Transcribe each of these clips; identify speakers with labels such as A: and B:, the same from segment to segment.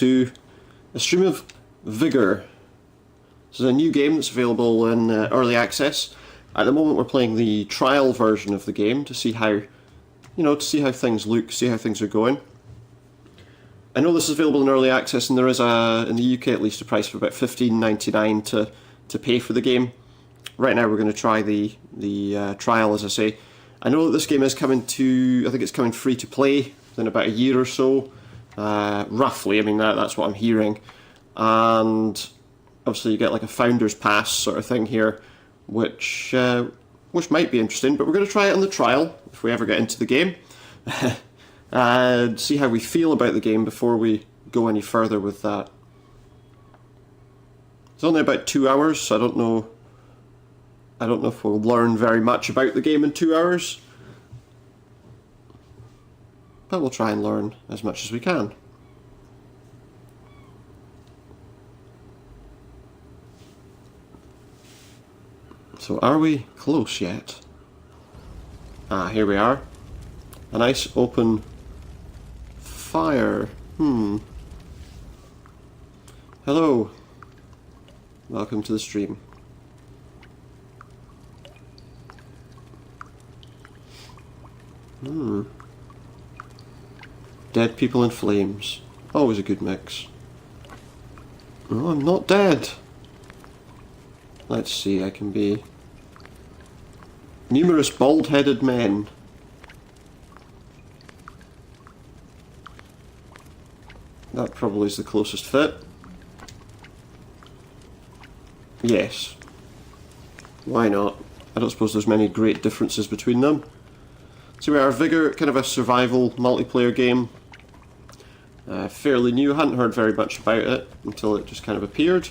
A: to a stream of Vigor. This is a new game that's available in early access. At the moment we're playing the trial version of the game to see how, things look, see how things are going. I know this is available in early access, and there is in the UK at least, a price of about $15.99 to pay for the game. Right now we're going to try the trial, as I say. I know that this game is coming to, I think it's coming free to play within about a year or so, roughly. I mean that's what I'm hearing, and obviously you get like a founder's pass sort of thing here, which might be interesting. But we're going to try it on the trial if we ever get into the game. And see how we feel about the game before we go any further with that. It's only about 2 hours, so I don't know if we'll learn very much about the game in 2 hours. But we'll try and learn as much as we can. So are we close yet? Ah, here we are. A nice open fire. Hello. Welcome to the stream. Dead people in flames. Always a good mix. Oh, I'm not dead. Let's see, I can be... Numerous bald-headed men. That probably is the closest fit. Yes. Why not? I don't suppose there's many great differences between them. So we are Vigor, kind of a survival multiplayer game. Fairly new, hadn't heard very much about it until it just kind of appeared.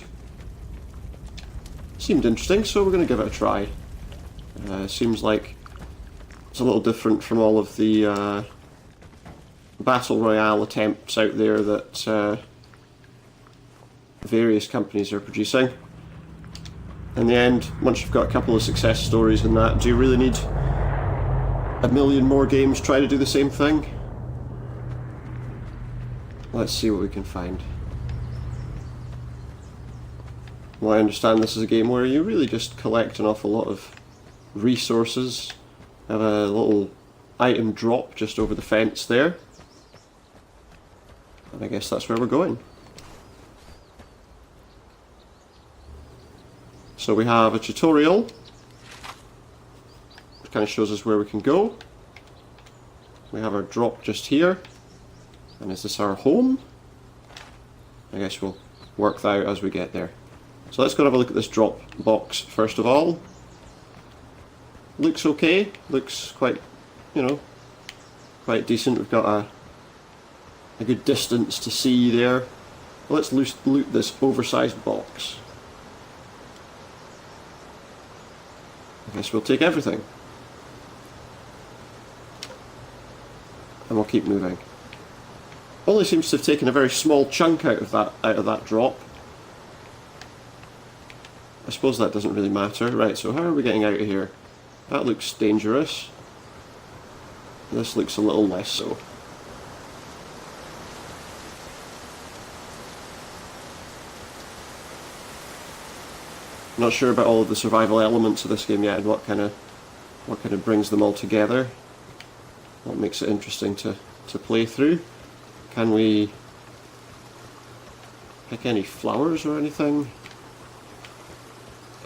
A: Seemed interesting, so we're going to give it a try. Seems like it's a little different from all of the Battle Royale attempts out there that various companies are producing. In the end, once you've got a couple of success stories in that, do you really need a million more games trying to do the same thing? Let's see what we can find. Well, I understand this is a game where you really just collect an awful lot of resources. Have a little item drop just over the fence there. And I guess that's where we're going. So we have a tutorial, which kind of shows us where we can go. We have our drop just here. And is this our home? I guess we'll work that out as we get there. So let's go and have a look at this drop box first of all. Looks okay. Looks quite, quite decent. We've got a good distance to see there. Well, let's loot this oversized box. I guess we'll take everything. And we'll keep moving. Only seems to have taken a very small chunk out of that drop. I suppose that doesn't really matter. Right, so how are we getting out of here? That looks dangerous. This looks a little less so. Not sure about all of the survival elements of this game yet and what kind of brings them all together. What makes it interesting to play through. Can we pick any flowers or anything?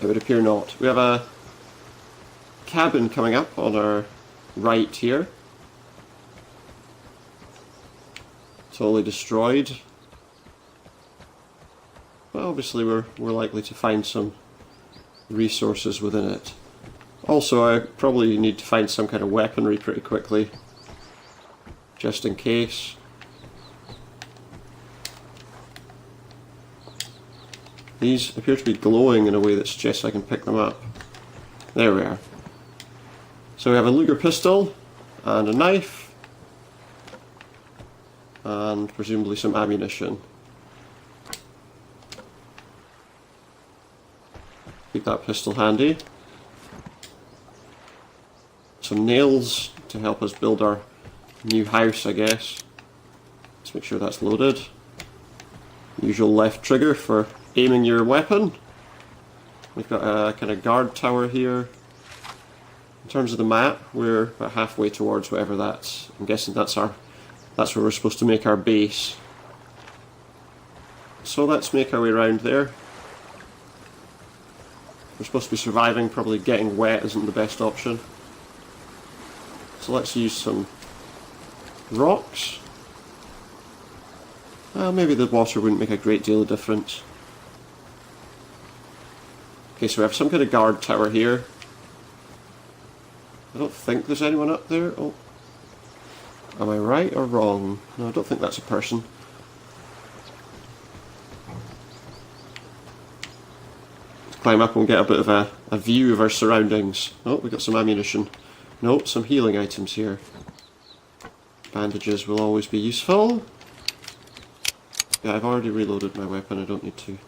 A: It would appear not. We have a cabin coming up on our right here. Totally destroyed. But obviously we're likely to find some resources within it. Also, I probably need to find some kind of weaponry pretty quickly, just in case. These appear to be glowing in a way that suggests I can pick them up. There we are. So we have a Luger pistol, and a knife, and presumably some ammunition. Keep that pistol handy. Some nails to help us build our new house, I guess. Let's make sure that's loaded. Usual left trigger for aiming your weapon. We've got a kind of guard tower here. In terms of the map, we're about halfway towards whatever that's. I'm guessing that's where we're supposed to make our base. So let's make our way around there. We're supposed to be surviving, probably getting wet isn't the best option. So let's use some rocks. Maybe the water wouldn't make a great deal of difference. Okay, so we have some kind of guard tower here. I don't think there's anyone up there. Oh, am I right or wrong? No, I don't think that's a person. Let's climb up and get a bit of a view of our surroundings. Oh, we got some ammunition. No, some healing items here. Bandages will always be useful. Yeah, I've already reloaded my weapon, I don't need to.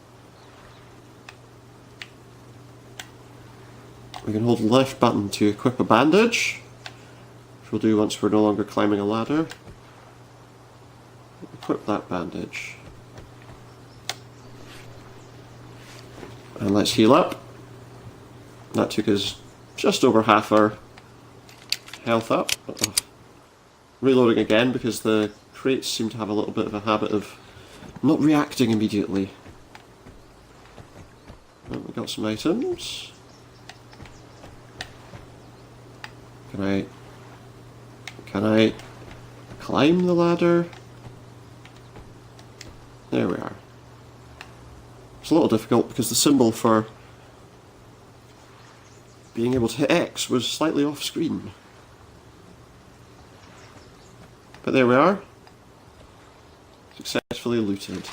A: We can hold the left button to equip a bandage, which we'll do once we're no longer climbing a ladder. Equip that bandage. And let's heal up. That took us just over half our health up. Reloading again because the crates seem to have a little bit of a habit of not reacting immediately. Oh, we got some items. Can I climb the ladder? There we are. It's a little difficult because the symbol for being able to hit X was slightly off screen. But there we are. Successfully looted.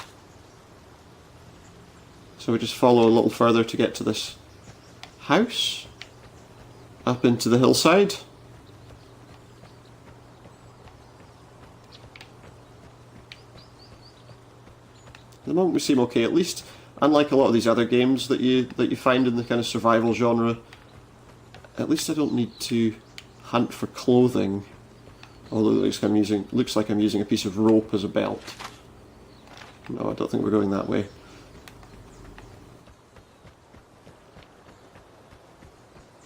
A: So we just follow a little further to get to this house. Up into the hillside. At the moment we seem okay, at least unlike a lot of these other games that you find in the kind of survival genre. At least I don't need to hunt for clothing. Although it looks like I'm using a piece of rope as a belt. No, I don't think we're going that way.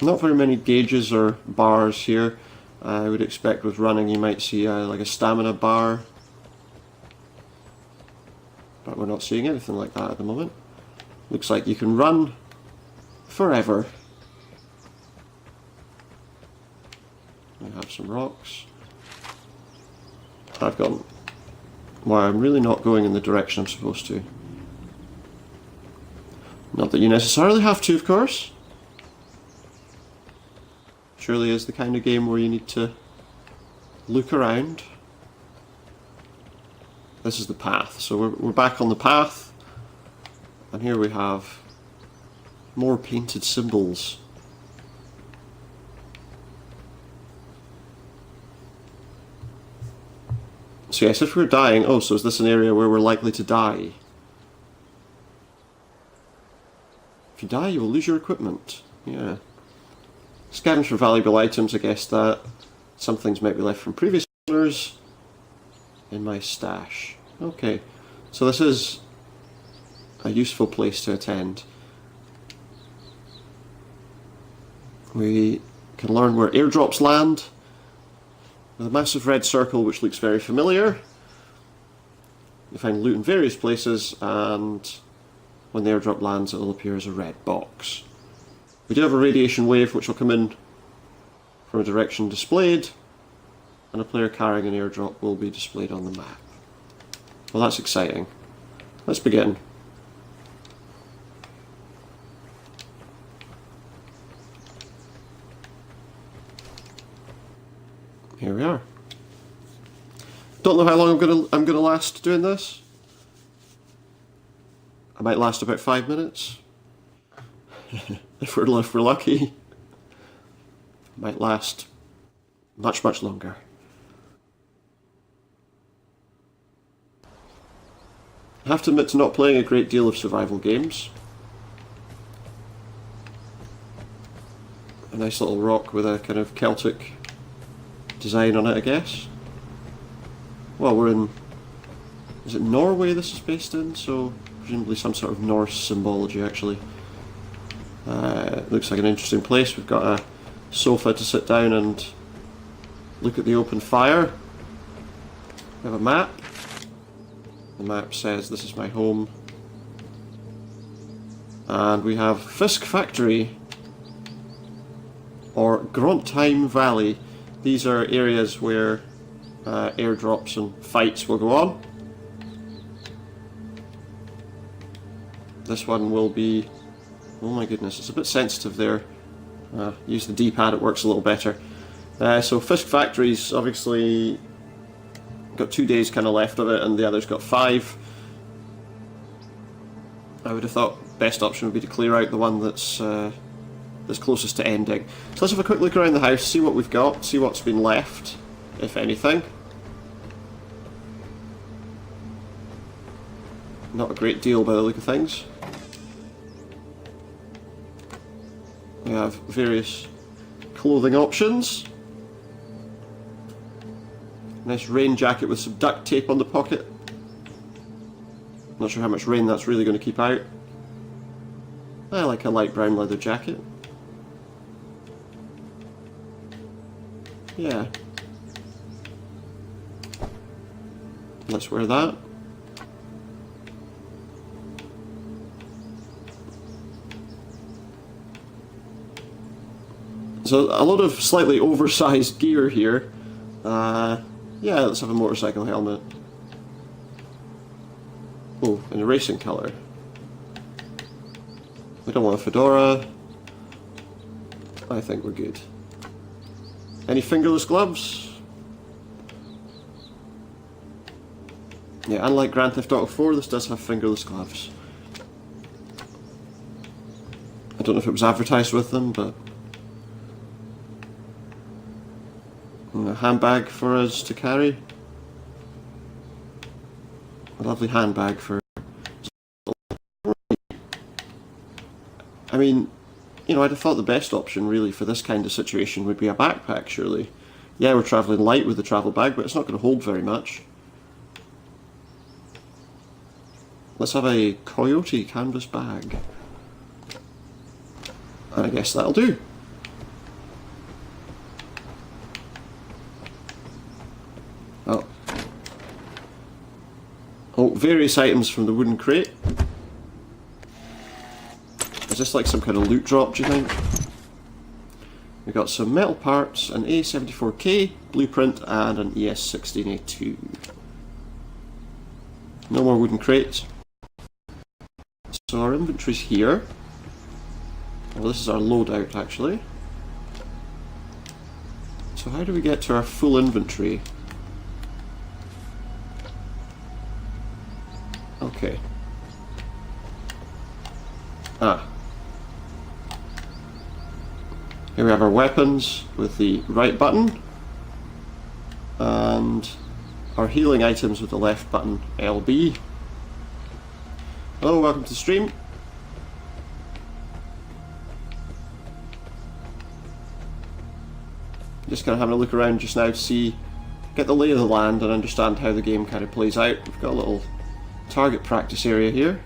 A: Not very many gauges or bars here. I would expect with running you might see like a stamina bar. But we're not seeing anything like that at the moment. Looks like you can run forever. I have some rocks. I've gone. Well, I'm really not going in the direction I'm supposed to. Not that you necessarily have to, of course. Surely is the kind of game where you need to look around. This is the path, so we're back on the path, and here we have more painted symbols. So yes, if we're dying, oh, so is this an area where we're likely to die? If you die, you will lose your equipment. Yeah. Scavenge for valuable items, I guess that. Some things might be left from previous owners. In my stash. Okay, so this is a useful place to attend. We can learn where airdrops land. With a massive red circle which looks very familiar. You find loot in various places, and when the airdrop lands it will appear as a red box. We do have a radiation wave which will come in from a direction displayed, and a player carrying an airdrop will be displayed on the map. Well, that's exciting. Let's begin. Here we are. Don't know how long I'm gonna last doing this. I might last about 5 minutes. if we're lucky. Might last much longer. I have to admit to not playing a great deal of survival games. A nice little rock with a kind of Celtic design on it, I guess. Well, we're in Is it Norway this is based in? So presumably some sort of Norse symbology actually. It looks like an interesting place. We've got a sofa to sit down and look at the open fire. We have a map. The map says this is my home. And we have Fisk Factory or Grontheim Valley. These are areas where airdrops and fights will go on. This one will be... oh my goodness, it's a bit sensitive there. Use the D-pad, it works a little better. So Fisk Factory's obviously got 2 days kind of left of it, and the other's got 5. I would have thought best option would be to clear out the one that's closest to ending. So let's have a quick look around the house, see what we've got, see what's been left, if anything. Not a great deal by the look of things. We have various clothing options. Nice rain jacket with some duct tape on the pocket. Not sure how much rain that's really going to keep out. I like a light brown leather jacket. Yeah. Let's wear that. So a lot of slightly oversized gear here. Yeah, let's have a motorcycle helmet. Oh, in a racing colour. We don't want a fedora. I think we're good. Any fingerless gloves? Yeah, unlike Grand Theft Auto 4, this does have fingerless gloves. I don't know if it was advertised with them, but... a handbag for us to carry. A lovely handbag for... I mean, you know, I'd have thought the best option really for this kind of situation would be a backpack, surely. Yeah, we're travelling light with the travel bag, but it's not going to hold very much. Let's have a coyote canvas bag. And I guess that'll do. Oh. Oh, various items from the wooden crate. Is this like some kind of loot drop, do you think? We got some metal parts, an A74K blueprint, and an ES16A2. No more wooden crates. So our inventory's here. Well, this is our loadout, actually. So how do we get to our full inventory? Okay. Ah. Here we have our weapons with the right button. And our healing items with the left button, LB. Hello, welcome to the stream. Just kind of having a look around just now to see, get the lay of the land and understand how the game kind of plays out. We've got a little target practice area here.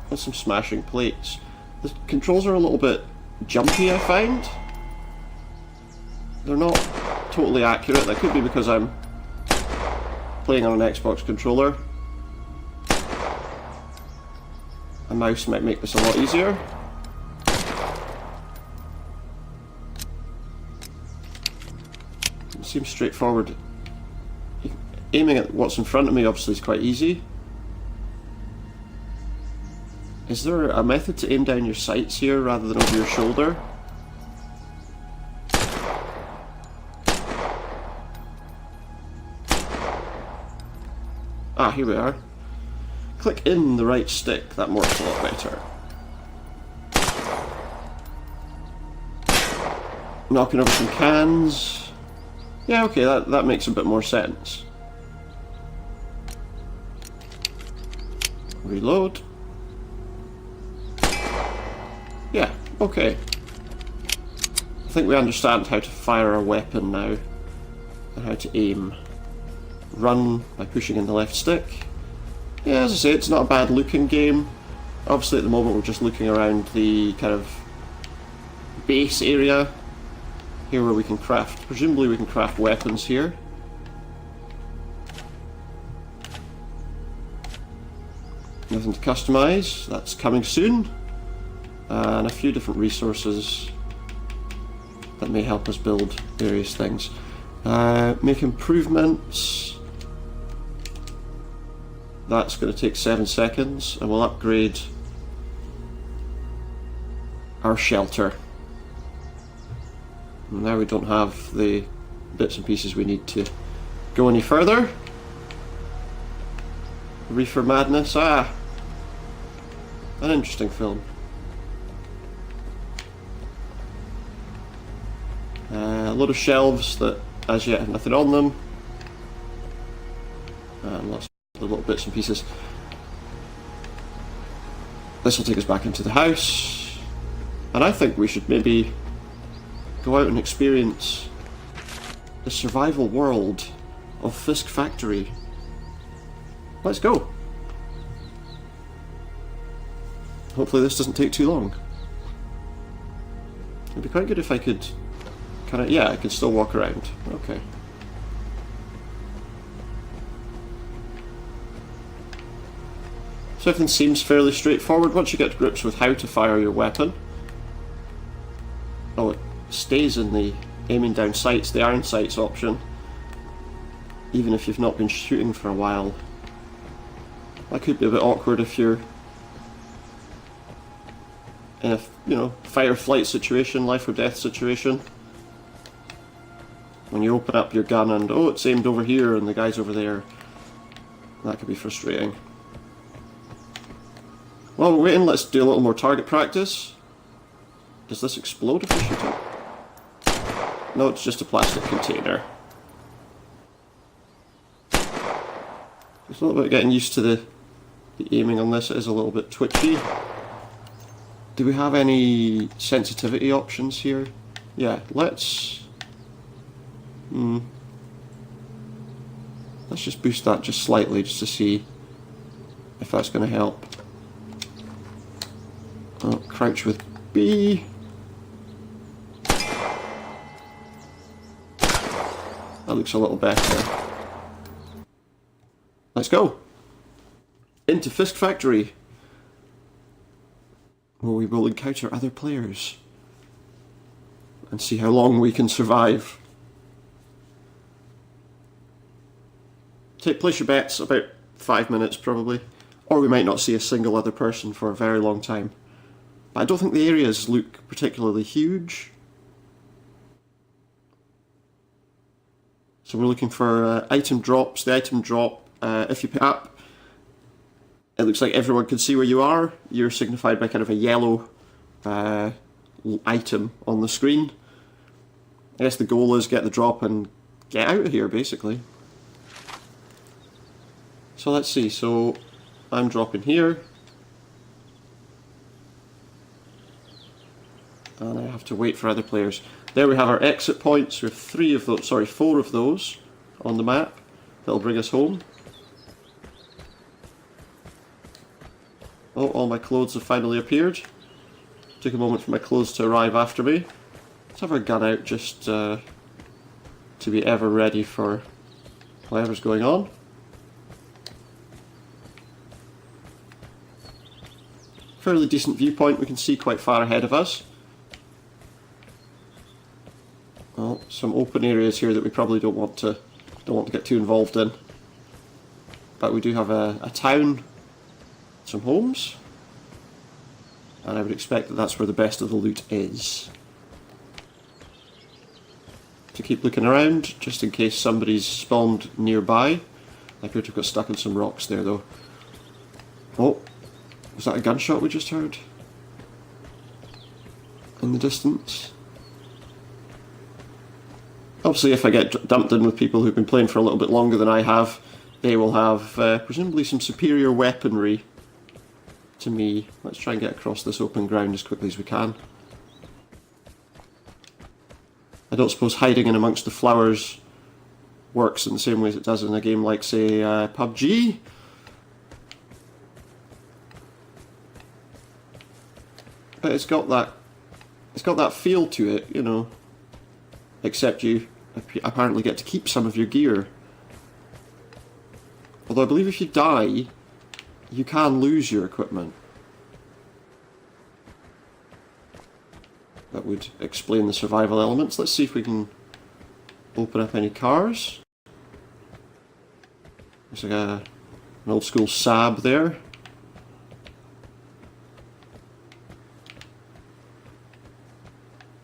A: And some smashing plates. The controls are a little bit jumpy, I find. They're not totally accurate. That could be because I'm playing on an Xbox controller. A mouse might make this a lot easier. It seems straightforward. Aiming at what's in front of me obviously is quite easy. Is there a method to aim down your sights here rather than over your shoulder? Ah, here we are. Click in the right stick, that works a lot better. Knocking over some cans. Yeah, okay, that makes a bit more sense. Reload. Yeah, okay. I think we understand how to fire a weapon now, and how to aim. run by pushing in the left stick. Yeah, as I say, it's not a bad looking game. Obviously at the moment we're just looking around the kind of base area here where we can craft, presumably we can craft weapons here. Nothing to customize, that's coming soon. And a few different resources that may help us build various things. Make improvements. That's going to take 7 seconds, and we'll upgrade our shelter. And now we don't have the bits and pieces we need to go any further. Reefer Madness, an interesting film. A lot of shelves that as yet have nothing on them. And lots of little bits and pieces. This will take us back into the house. And I think we should maybe go out and experience the survival world of Fisk Factory. Let's go. Hopefully this doesn't take too long. It'd be quite good if I could kind of, yeah, I could still walk around. Okay. So everything seems fairly straightforward once you get to grips with how to fire your weapon. Oh, it stays in the aiming down sights, the iron sights option, even if you've not been shooting for a while. That could be a bit awkward if you're in a, you know, fight or flight situation, life or death situation. When you open up your gun and, oh, it's aimed over here and the guy's over there. That could be frustrating. While we're waiting, let's do a little more target practice. Does this explode if we shoot it? No, it's just a plastic container. It's a little bit getting used to the aiming on this. It is a little bit twitchy. Do we have any sensitivity options here? Yeah, let's just boost that just slightly just to see if that's going to help. Oh, crouch with B. That looks a little better. Let's go into Fisk Factory, where we will encounter other players and see how long we can survive. Place your bets about 5 minutes probably, or we might not see a single other person for a very long time. But I don't think the areas look particularly huge. So we're looking for item drops. The item drop, if you pick up, it looks like everyone can see where you are. You're signified by kind of a yellow item on the screen. I guess the goal is get the drop and get out of here, basically. So let's see, so I'm dropping here. And I have to wait for other players. There we have our exit points. We have 4 of those on the map. That'll bring us home. Oh, all my clothes have finally appeared. Took a moment for my clothes to arrive after me. Let's have our gun out just to be ever ready for whatever's going on. Fairly decent viewpoint, we can see quite far ahead of us. Well, some open areas here that we probably don't want to get too involved in. But we do have a town, some homes, and I would expect that that's where the best of the loot is. To keep looking around, just in case somebody's spawned nearby. I could have got stuck in some rocks there though. Oh, was that a gunshot we just heard? In the distance? Obviously if I get dumped in with people who've been playing for a little bit longer than I have, they will have presumably some superior weaponry to me. Let's try and get across this open ground as quickly as we can. I don't suppose hiding in amongst the flowers works in the same way as it does in a game like, say, PUBG. But it's got that feel to it, you know. Except you apparently get to keep some of your gear. Although I believe if you die, you can lose your equipment. That would explain the survival elements. Let's see if we can open up any cars. There's like an old school Saab there.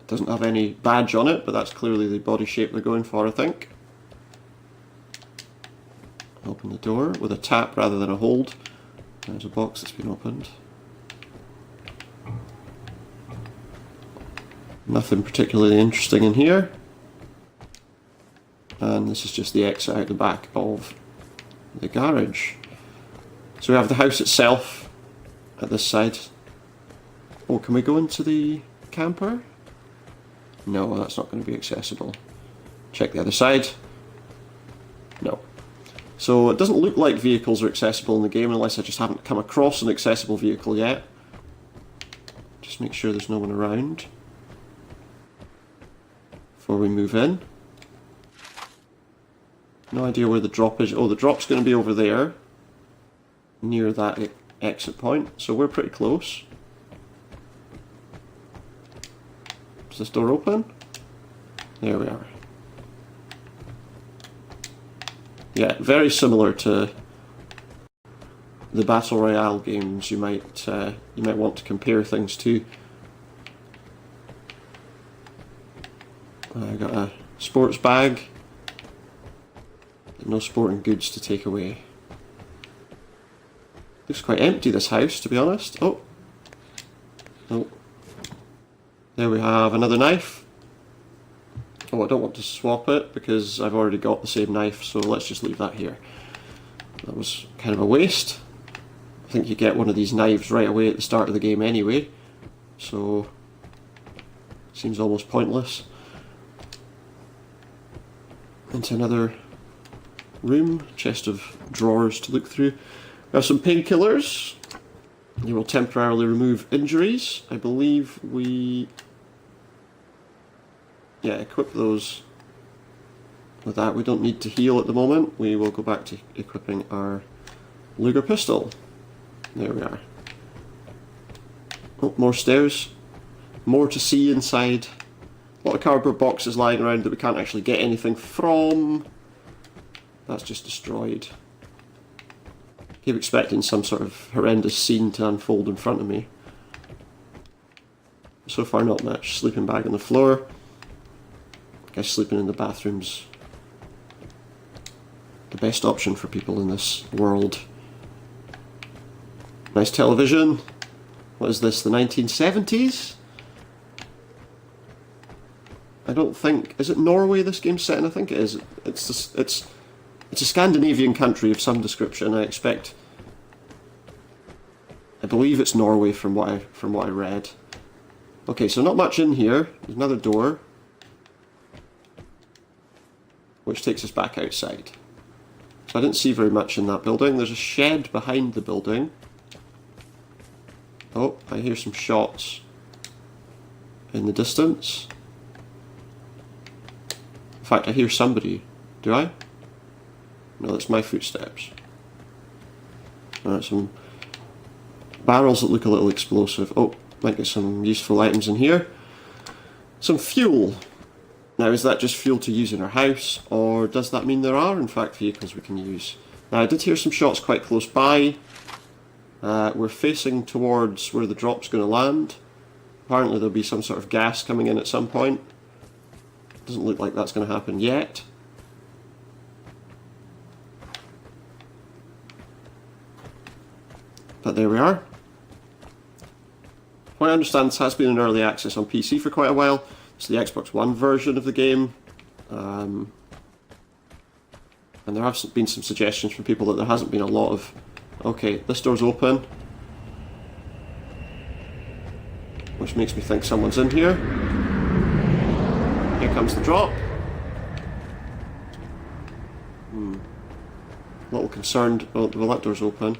A: Doesn't have any badge on it, but that's clearly the body shape they're going for, I think. Open the door with a tap rather than a hold. There's a box that's been opened. Nothing particularly interesting in here. And this is just the exit out the back of the garage. So we have the house itself at this side. Oh, can we go into the camper? No, that's not going to be accessible. Check the other side. No. So it doesn't look like vehicles are accessible in the game unless I just haven't come across an accessible vehicle yet. Just make sure there's no one around before we move in. No idea where the drop is. Oh, the drop's going to be over there, near that exit point, so we're pretty close. Is this door open? There we are. Yeah, very similar to the Battle Royale games you might want to compare things to. I got a sports bag. No sporting goods to take away. Looks quite empty, this house, to be honest. Oh. Oh. There we have another knife. Oh, I don't want to swap it because I've already got the same knife, so let's just leave that here. That was kind of a waste. I think you get one of these knives right away at the start of the game anyway, so seems almost pointless. Into another room, chest of drawers to look through. We have some painkillers. You will temporarily remove injuries. I believe we equip those with that. We don't need to heal at the moment. We will go back to equipping our Luger pistol. There we are. Oh, more stairs. More to see inside. A lot of cardboard boxes lying around that we can't actually get anything from. That's just destroyed. Keep expecting some sort of horrendous scene to unfold in front of me. So far not much. Sleeping bag on the floor. Guess sleeping in the bathroom's the best option for people in this world. Nice television. What is this, the 1970s? I don't think... Is it Norway this game's set in? I think it is. It's a Scandinavian country of some description, I expect. I believe it's Norway from what I read. Okay, so not much in here. There's another door, which takes us back outside. So I didn't see very much in that building. There's a shed behind the building. Oh, I hear some shots in the distance. In fact, I hear somebody. Do I? No, that's my footsteps. Alright, some barrels that look a little explosive. Oh, might get some useful items in here. Some fuel. Now, is that just fuel to use in our house, or does that mean there are, in fact, vehicles we can use? Now, I did hear some shots quite close by. We're facing towards where the drop's going to land. Apparently there'll be some sort of gas coming in at some point. Doesn't look like that's going to happen yet. But there we are. What I understand, this has been in early access on PC for quite a while. It's the Xbox One version of the game. And there have been some suggestions from people that there hasn't been a lot of... Okay, this door's open. Which makes me think someone's in here. Here comes the drop. A little concerned... Oh, well, that door's open.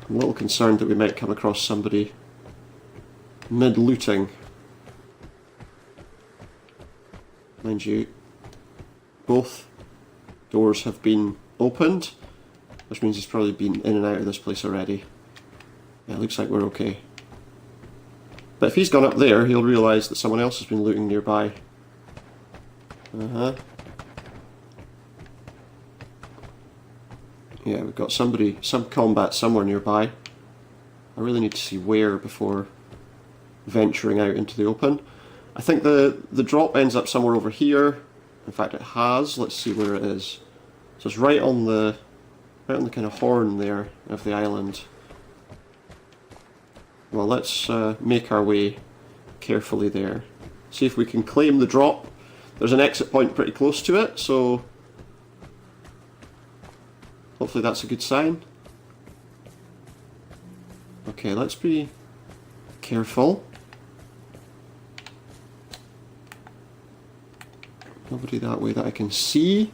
A: I'm a little concerned that we might come across somebody mid-looting. Mind you, both doors have been opened, which means he's probably been in and out of this place already. Yeah, it looks like we're okay. But if he's gone up there, he'll realise that someone else has been looting nearby. Yeah, we've got somebody, some combat somewhere nearby. I really need to see where before venturing out into the open. I think the drop ends up somewhere over here. In fact, it has. Let's see where it is. So it's right on the kind of horn there of the island. Well, let's make our way carefully there. See if we can claim the drop. There's an exit point pretty close to it, so hopefully that's a good sign. Okay, let's be careful. Nobody that way that I can see.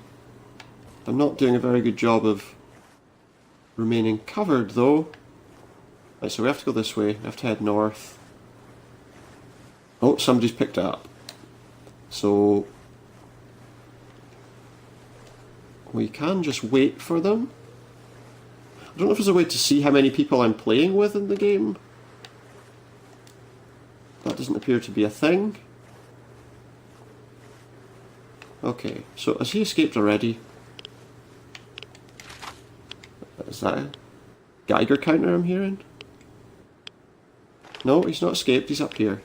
A: I'm not doing a very good job of remaining covered though. Right, so we have to go this way. We have to head north. Oh, somebody's picked it up. So we can just wait for them. I don't know if there's a way to see how many people I'm playing with in the game. That doesn't appear to be a thing. Okay, so has he escaped already? Is that a Geiger counter I'm hearing? No, he's not escaped, he's up here.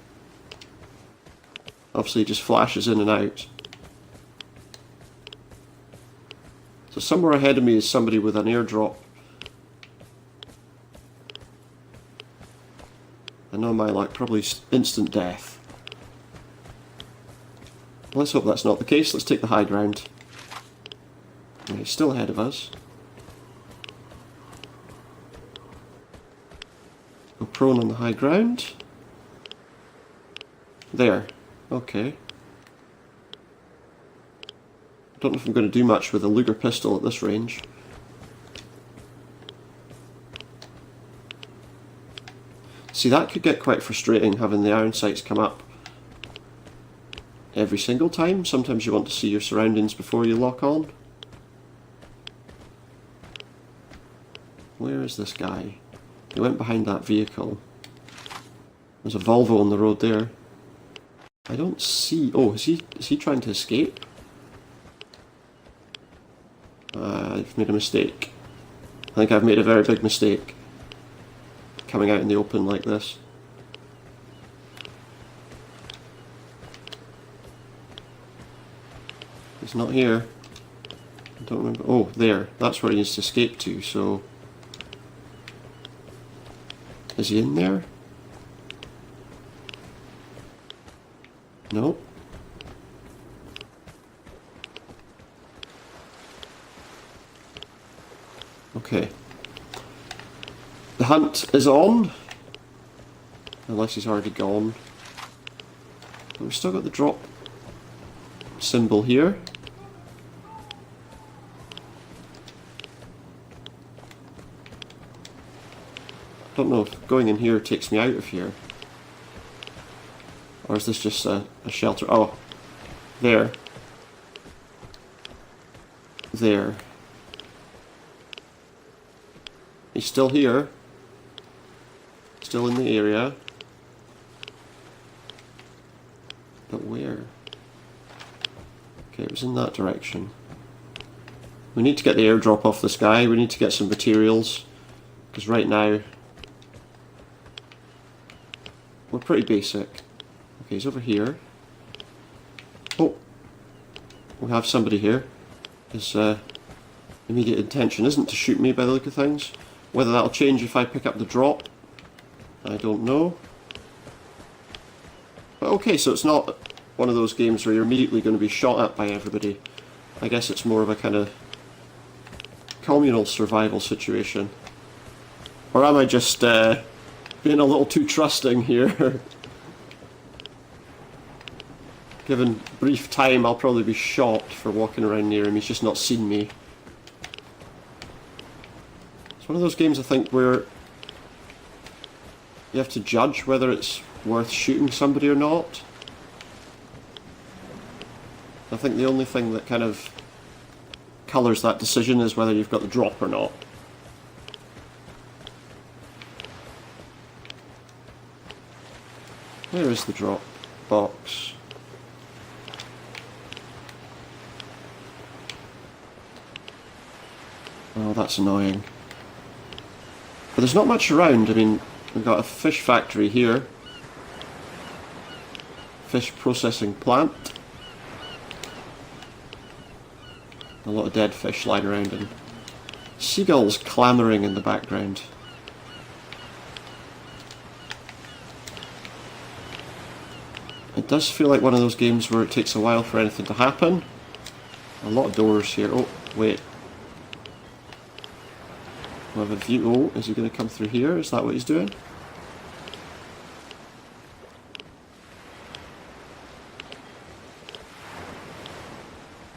A: Obviously he just flashes in and out. So somewhere ahead of me is somebody with an airdrop. I know my luck, probably instant death. Let's hope that's not the case. Let's take the high ground. Yeah, he's still ahead of us. Go prone on the high ground. There. Okay. I don't know if I'm going to do much with a Luger pistol at this range. See, that could get quite frustrating, having the iron sights come up every single time. Sometimes you want to see your surroundings before you lock on. Where is this guy? He went behind that vehicle. There's a Volvo on the road there. I don't see... Oh, is he trying to escape? I've made a mistake. I think I've made a very big mistake coming out in the open like this. He's not here. I don't remember. Oh, there. That's where he needs to escape to, so... Is he in there? No. Okay. The hunt is on. Unless he's already gone. But we've still got the drop symbol here. I don't know if going in here takes me out of here. Or is this just a shelter? Oh, there. There. He's still here. Still in the area. But where? Okay, it was in that direction. We need to get the airdrop off the sky. We need to get some materials. Because right now, we're pretty basic. Okay, he's over here. Oh, we have somebody here. His immediate intention isn't to shoot me by the look of things. Whether that'll change if I pick up the drop, I don't know. But okay, so it's not one of those games where you're immediately going to be shot at by everybody. I guess it's more of a kind of communal survival situation. Or am I just being a little too trusting here? Given brief time, I'll probably be shot for walking around near him. He's just not seen me. It's one of those games, I think, where you have to judge whether it's worth shooting somebody or not. I think the only thing that kind of colours that decision is whether you've got the drop or not. Where is the drop box? Oh, that's annoying. But there's not much around. I mean, we've got a fish factory here. Fish processing plant. A lot of dead fish lying around and seagulls clamouring in the background. It does feel like one of those games where it takes a while for anything to happen. A lot of doors here. Oh, wait. We have a view. Oh, is he going to come through here? Is that what he's doing?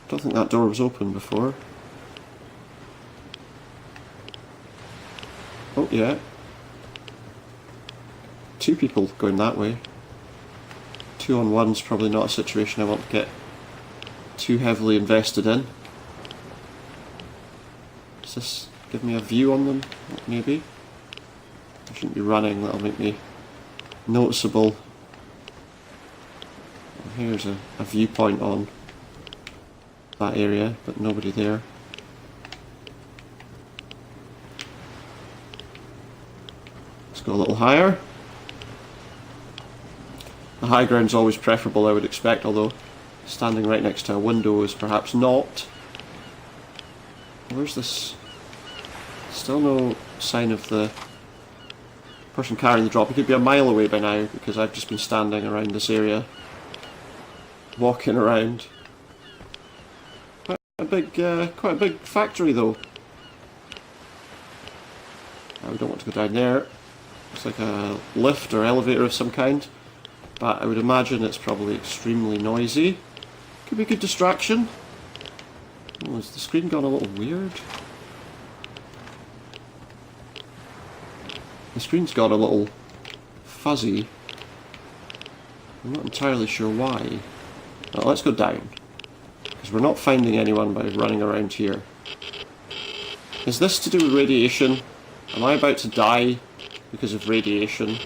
A: I don't think that door was open before. Oh, yeah. Two people going that way. 2-on-1's probably not a situation I want to get too heavily invested in. Does this give me a view on them? Maybe. I shouldn't be running, that'll make me noticeable. Here's a viewpoint on that area, but nobody there. Let's go a little higher. The high ground's always preferable, I would expect, although standing right next to a window is perhaps not. Where's this? Still no sign of the person carrying the drop. He could be a mile away by now, because I've just been standing around this area, walking around. Quite a big factory though. We don't want to go down there. Looks like a lift or elevator of some kind. But I would imagine it's probably extremely noisy. Could be a good distraction. Oh, has the screen gone a little weird? The screen's got a little fuzzy. I'm not entirely sure why. Well, let's go down. Because we're not finding anyone by running around here. Is this to do with radiation? Am I about to die because of radiation?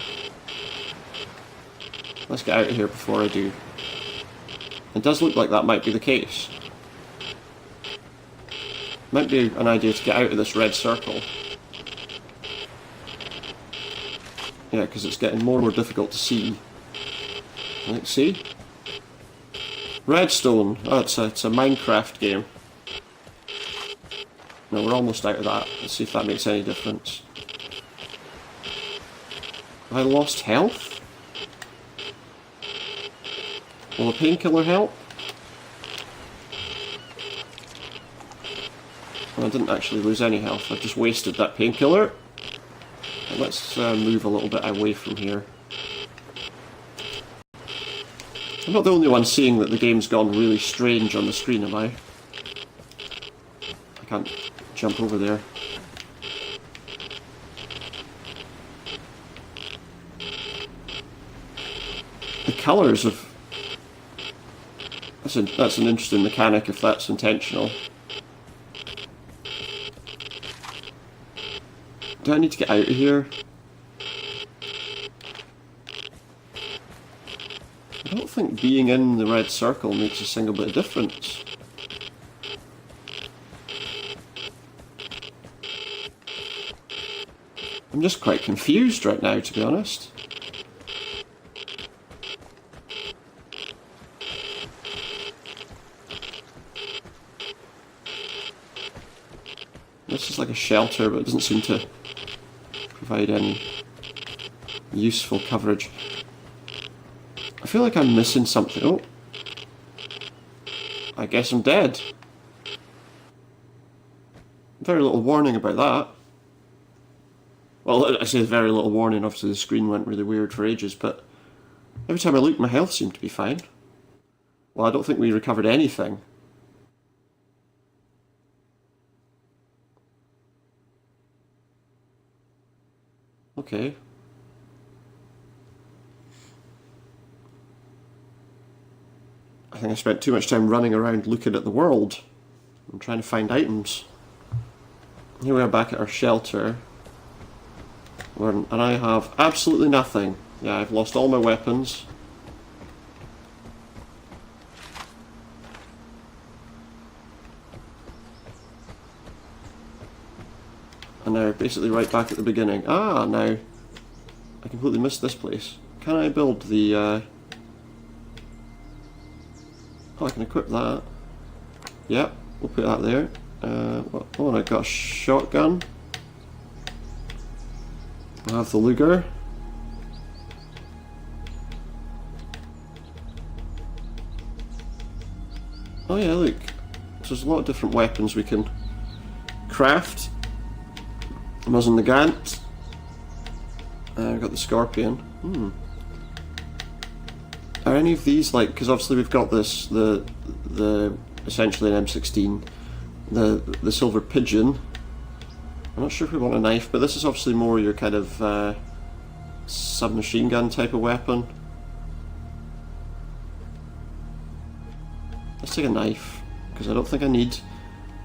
A: Let's get out of here before I do. It does look like that might be the case. Might be an idea to get out of this red circle. Yeah, because it's getting more and more difficult to see. Let's see. Redstone. Oh, it's a Minecraft game. No, we're almost out of that. Let's see if that makes any difference. Have I lost health? Will a painkiller help? Well, I didn't actually lose any health, I just wasted that painkiller. Let's move a little bit away from here. I'm not the only one seeing that the game's gone really strange on the screen, am I? I can't jump over there. The colours of... That's an interesting mechanic if that's intentional. Do I need to get out of here? I don't think being in the red circle makes a single bit of difference. I'm just quite confused right now, to be honest. This is like a shelter, but it doesn't seem to provide any useful coverage. I feel like I'm missing something. Oh, I guess I'm dead. Very little warning about that. Well, I say very little warning, obviously the screen went really weird for ages, but every time I looked, my health seemed to be fine. Well, I don't think we recovered anything. Okay. I think I spent too much time running around looking at the world and trying to find items. Here we are back at our shelter. And I have absolutely nothing. Yeah, I've lost all my weapons. And now basically right back at the beginning. Ah, now I completely missed this place. Can I build the... Oh, I can equip that. Yep, we'll put that there. Oh, and I got a shotgun. I have the Luger. Oh yeah, look. So there's a lot of different weapons we can craft. Muzzin the Gant. We've got the Scorpion. Are any of these like, because obviously we've got this, the essentially an M16, the Silver Pigeon. I'm not sure if we want a knife, but this is obviously more your kind of submachine gun type of weapon. Let's take a knife, because I don't think I need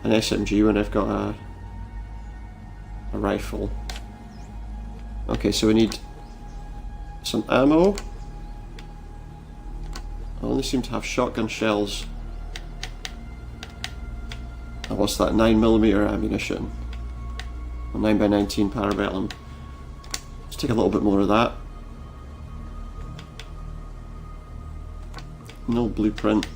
A: an SMG when I've got a rifle. Okay, so we need some ammo. I only seem to have shotgun shells. And what's that? 9mm ammunition. A 9x19 Parabellum. Let's take a little bit more of that. No blueprint.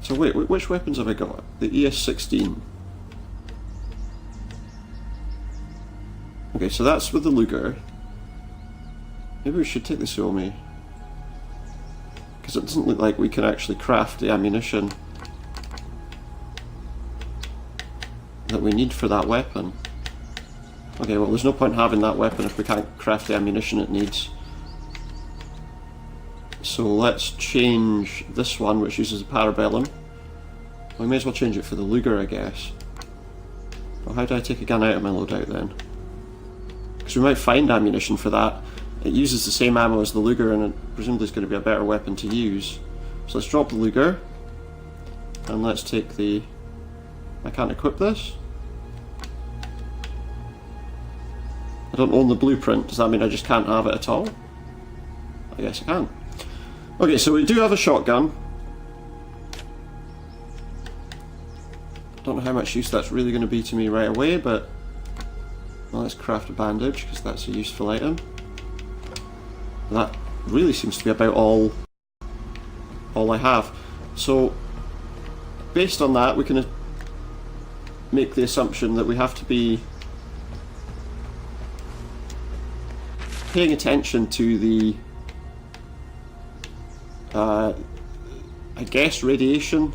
A: So wait, which weapons have I got? The ES-16. Okay, so that's with the Luger. Maybe we should take the Suomi. Because it doesn't look like we can actually craft the ammunition that we need for that weapon. Okay, well there's no point having that weapon if we can't craft the ammunition it needs. So let's change this one, which uses a Parabellum. We may as well change it for the Luger, I guess. Well, how do I take a gun out of my loadout then? Because we might find ammunition for that. It uses the same ammo as the Luger and it presumably is going to be a better weapon to use. So let's drop the Luger. And let's take the... I can't equip this? I don't own the blueprint. Does that mean I just can't have it at all? I guess I can. Okay, so we do have a shotgun. Don't know how much use that's really going to be to me right away, but... Well, let's craft a bandage, because that's a useful item. That really seems to be about all I have. So, based on that, we can make the assumption that we have to be paying attention to the, I guess, radiation.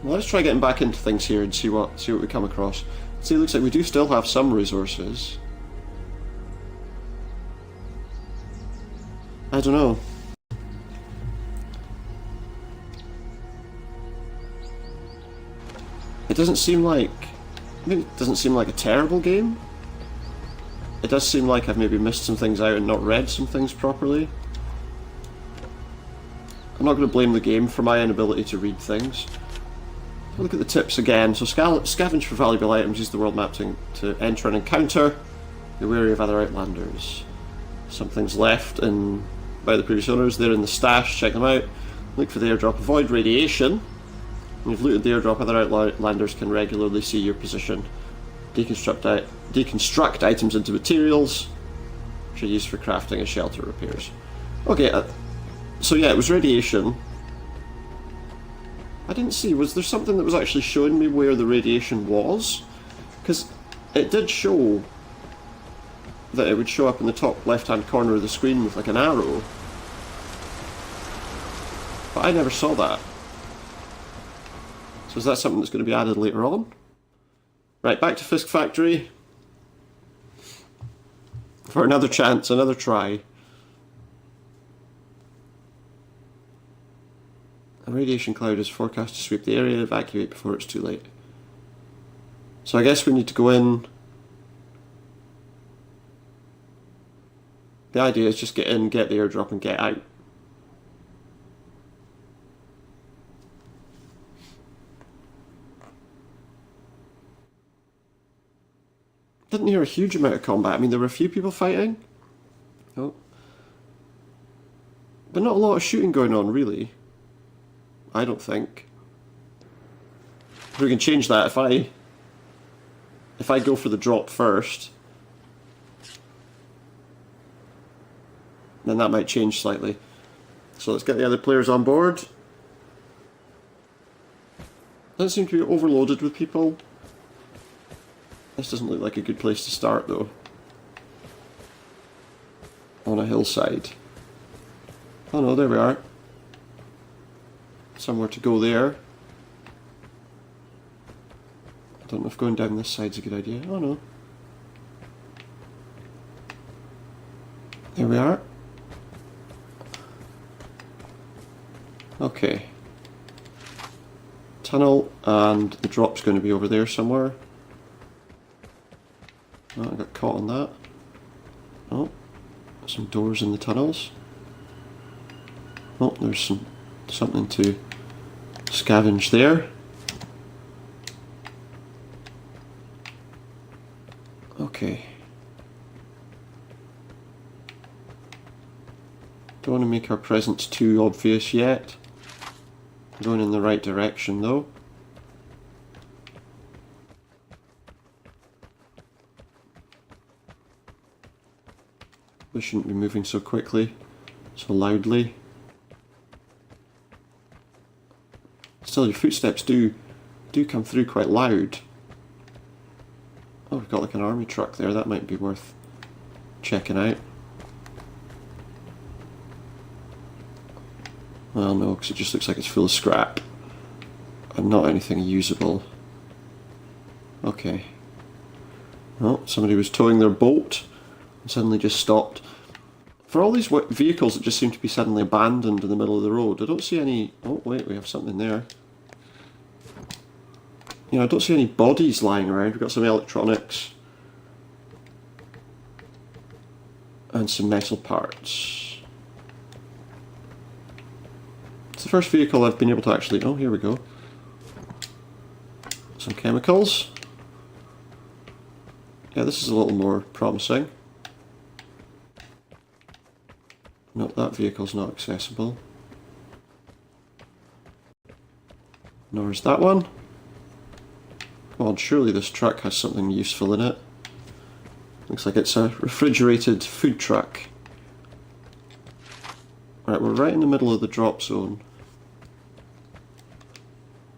A: Well, let's try getting back into things here and see what we come across. See, it looks like we do still have some resources. I don't know. It doesn't seem like... I mean, it doesn't seem like a terrible game. It does seem like I've maybe missed some things out and not read some things properly. I'm not going to blame the game for my inability to read things. Look at the tips again. So scavenge for valuable items, use the world map to enter an encounter. Be wary of other outlanders. Something's left by the previous owners. They're in the stash, check them out. Look for the airdrop, avoid radiation. When you've looted the airdrop, other outlanders can regularly see your position. Deconstruct items into materials, which are used for crafting and shelter repairs. Okay, so yeah, it was radiation. I didn't see, was there something that was actually showing me where the radiation was? Because it did show that it would show up in the top left-hand corner of the screen with like an arrow. But I never saw that. So is that something that's going to be added later on? Right, back to Fisk Factory. For another chance, another try. A radiation cloud is forecast to sweep the area, evacuate before it's too late. So I guess we need to go in. The idea is just get in, get the airdrop, and get out. Didn't hear a huge amount of combat. I mean, there were a few people fighting. Oh. But not a lot of shooting going on, really. I don't think. We can change that if I go for the drop first. Then that might change slightly. So let's get the other players on board. Doesn't seem to be overloaded with people. This doesn't look like a good place to start though. On a hillside. Oh no, there we are. Somewhere to go there. I don't know if going down this side's a good idea. Oh no. There we are. Okay. Tunnel, and the drop's going to be over there somewhere. Oh, I got caught on that. Oh, some doors in the tunnels. Oh, there's something to scavenge there. Okay. Don't want to make our presence too obvious yet. Going in the right direction though. We shouldn't be moving so quickly, so loudly. Still, your footsteps do come through quite loud. Oh, we've got like an army truck there. That might be worth checking out. Well, no, because it just looks like it's full of scrap and not anything usable. Okay. Oh, somebody was towing their boat and suddenly just stopped. For all these vehicles that just seem to be suddenly abandoned in the middle of the road, I don't see any... Oh, wait, we have something there. You know, I don't see any bodies lying around. We've got some electronics and some metal parts. It's the first vehicle I've been able to actually... Oh, here we go. Some chemicals. Yeah, this is a little more promising. No, that vehicle's not accessible. Nor is that one. Come on, surely this truck has something useful in it. Looks like it's a refrigerated food truck. Right, we're right in the middle of the drop zone.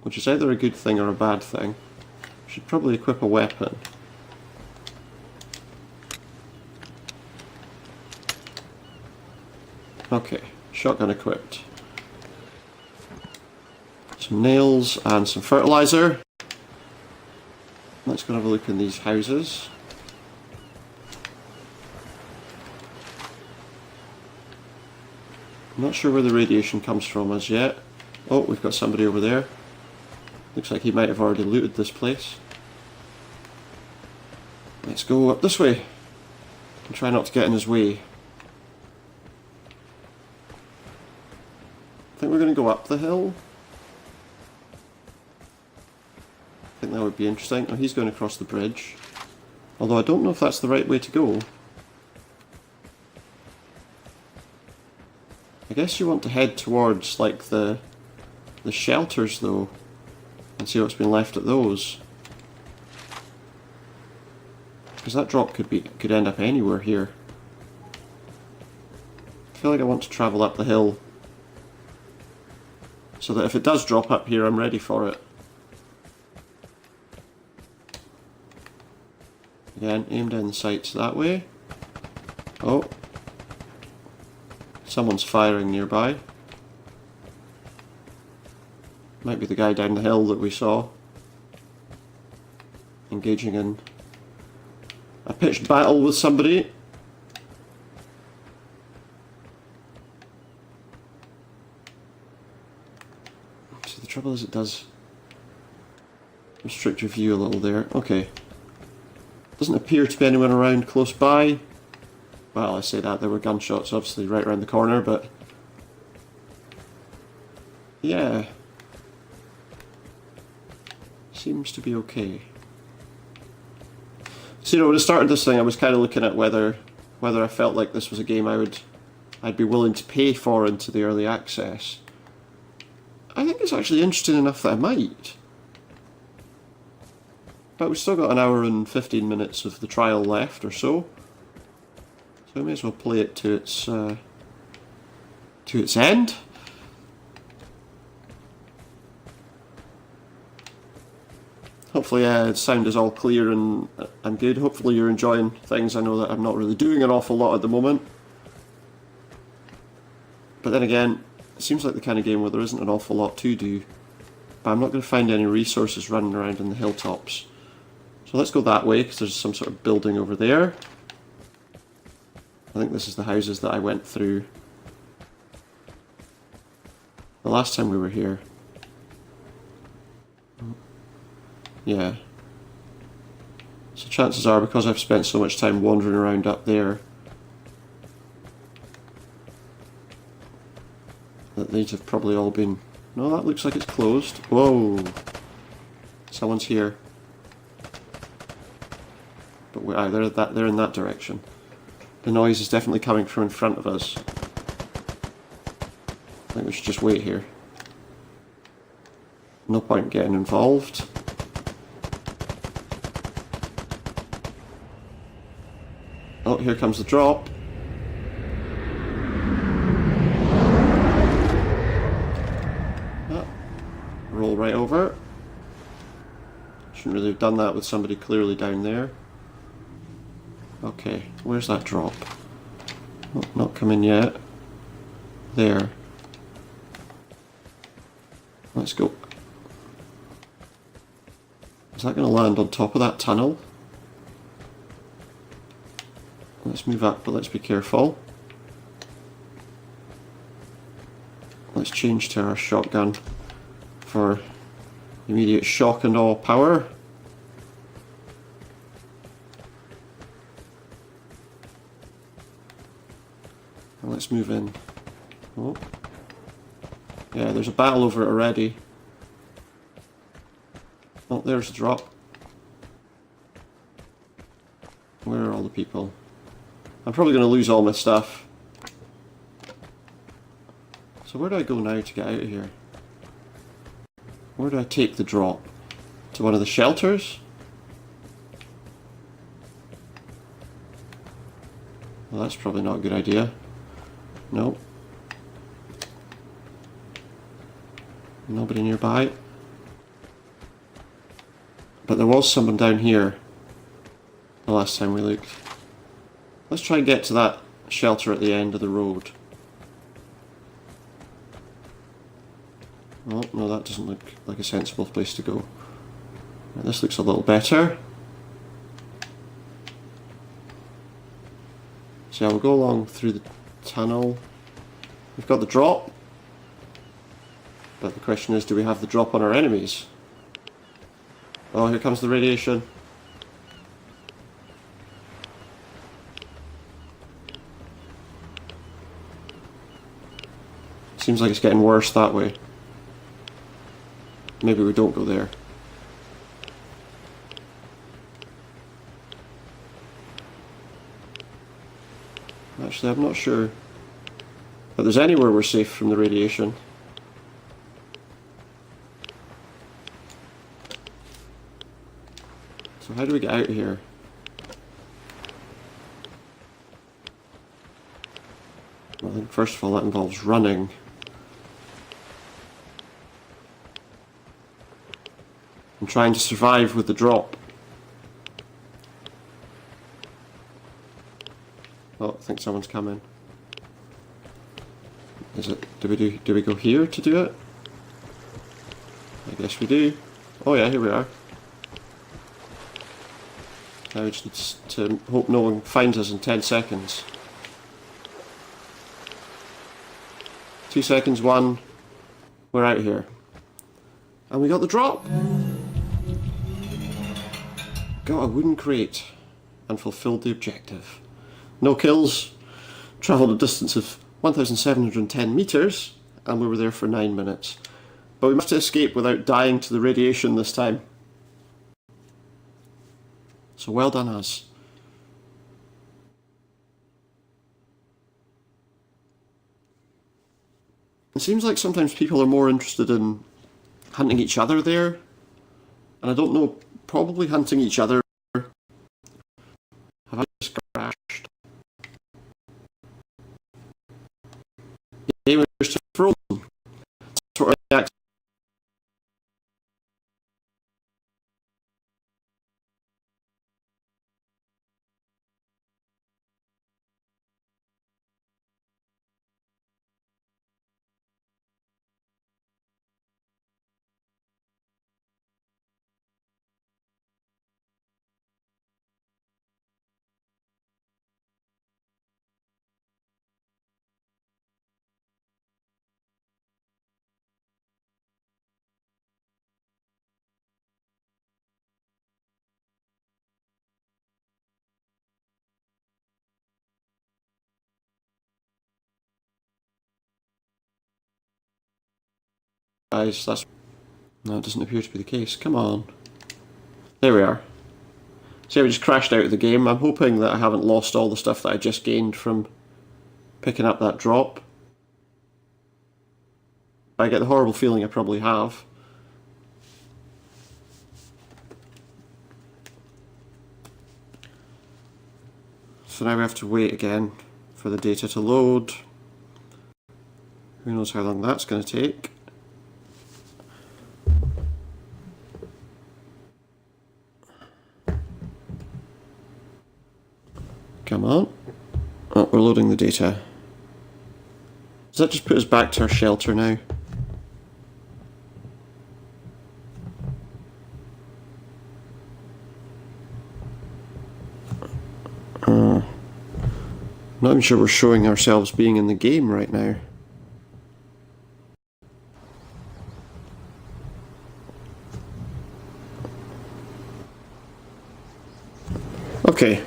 A: Which is either a good thing or a bad thing. Should probably equip a weapon. Okay, shotgun equipped. Some nails and some fertilizer. Let's go have a look in these houses. I'm not sure where the radiation comes from as yet. Oh, we've got somebody over there. Looks like he might have already looted this place. Let's go up this way and try not to get in his way. I think we're going to go up the hill. I think that would be interesting. Oh, he's going across the bridge. Although I don't know if that's the right way to go. I guess you want to head towards like the shelters though, and see what's been left at those. Because that drop could end up anywhere here. I feel like I want to travel up the hill, so that if it does drop up here, I'm ready for it. Again, aim down the sights that way. Oh. Someone's firing nearby. Might be the guy down the hill that we saw. Engaging in a pitched battle with somebody. So the trouble is it restrict your view a little there. Okay. Doesn't appear to be anyone around close by. Well, I say that, there were gunshots obviously right around the corner, but... yeah. Seems to be okay. So, you know, when I started this thing, I was kind of looking at whether I felt like this was a game I'd be willing to pay for into the early access. I think it's actually interesting enough that I might. But we've still got an hour and 15 minutes of the trial left or so. So I may as well play it to its end. Hopefully the sound is all clear and good. Hopefully you're enjoying things. I know that I'm not really doing an awful lot at the moment. But then again, it seems like the kind of game where there isn't an awful lot to do. But I'm not going to find any resources running around in the hilltops. So let's go that way, because there's some sort of building over there. I think this is the houses that I went through the last time we were here. Yeah. So chances are, because I've spent so much time wandering around up there, that these have probably all been... no, that looks like it's closed. Whoa! Someone's here. But they're in that direction. The noise is definitely coming from in front of us. I think we should just wait here. No point getting involved. Oh, here comes the drop. Roll right over. Shouldn't really have done that with somebody clearly down there. Okay, where's that drop? Oh, not coming yet. There. Let's go. Is that going to land on top of that tunnel? Let's move up, but let's be careful. Let's change to our shotgun for immediate shock and awe power. And let's move in. Oh. Yeah, there's a battle over it already. Oh, there's the drop. Where are all the people? I'm probably going to lose all my stuff. So where do I go now to get out of here? Where do I take the drop? To one of the shelters? Well, that's probably not a good idea. No. Nobody nearby. But there was someone down here the last time we looked. Let's try and get to that shelter at the end of the road. Oh, no, that doesn't look like a sensible place to go. Right, this looks a little better. So yeah, we'll go along through the tunnel. We've got the drop. But the question is, do we have the drop on our enemies? Oh, here comes the radiation. Seems like it's getting worse that way. Maybe we don't go there. Actually, I'm not sure that there's anywhere we're safe from the radiation. So how do we get out of here? Well, I think first of all that involves running. And trying to survive with the drop. Oh, I think someone's coming. Is it? Do we go here to do it? I guess we do. Oh yeah, here we are. Now we just need to hope no one finds us in 10 seconds. 2 seconds, 1. We're out here. And we got the drop! got a wooden crate and fulfilled the objective. No kills, travelled a distance of 1,710 metres, and we were there for 9 minutes. But we managed to escape without dying to the radiation this time. So well done us. It seems like sometimes people are more interested in hunting each other there. And I don't know, probably hunting each other. Have I just crashed? Game is just frozen. Sort of guys, that's... No, it doesn't appear to be the case. Come on. There we are. So we just crashed out of the game. I'm hoping that I haven't lost all the stuff that I just gained from picking up that drop. I get the horrible feeling I probably have. So now we have to wait again for the data to load. Who knows how long that's going to take. Come on. Oh, we're loading the data. Does that just put us back to our shelter now? Not even sure we're showing ourselves being in the game right now. Okay.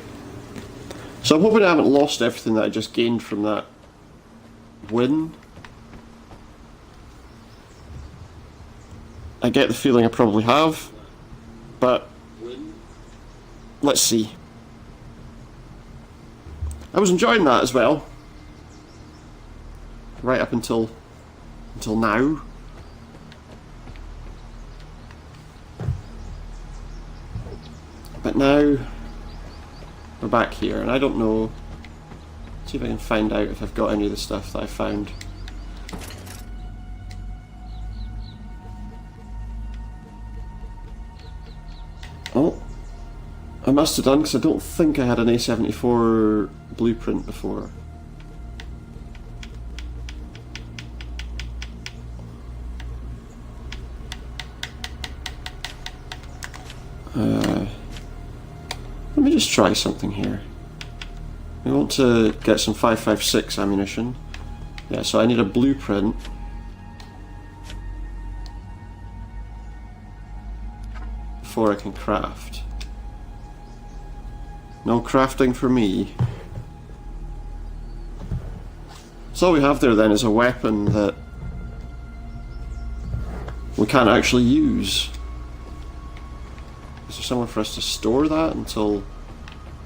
A: So I'm hoping I haven't lost everything that I just gained from that win. I get the feeling I probably have, but let's see. I was enjoying that as well, right up until now. But now we're back here, and I don't know. See if I can find out if I've got any of the stuff that I found. Oh, I must have done, because I don't think I had an A74 blueprint before. Let me just try something here. We want to get some 5.56 ammunition. Yeah, so I need a blueprint. Before I can craft. No crafting for me. So all we have there then is a weapon that we can't actually use. Is there somewhere for us to store that until...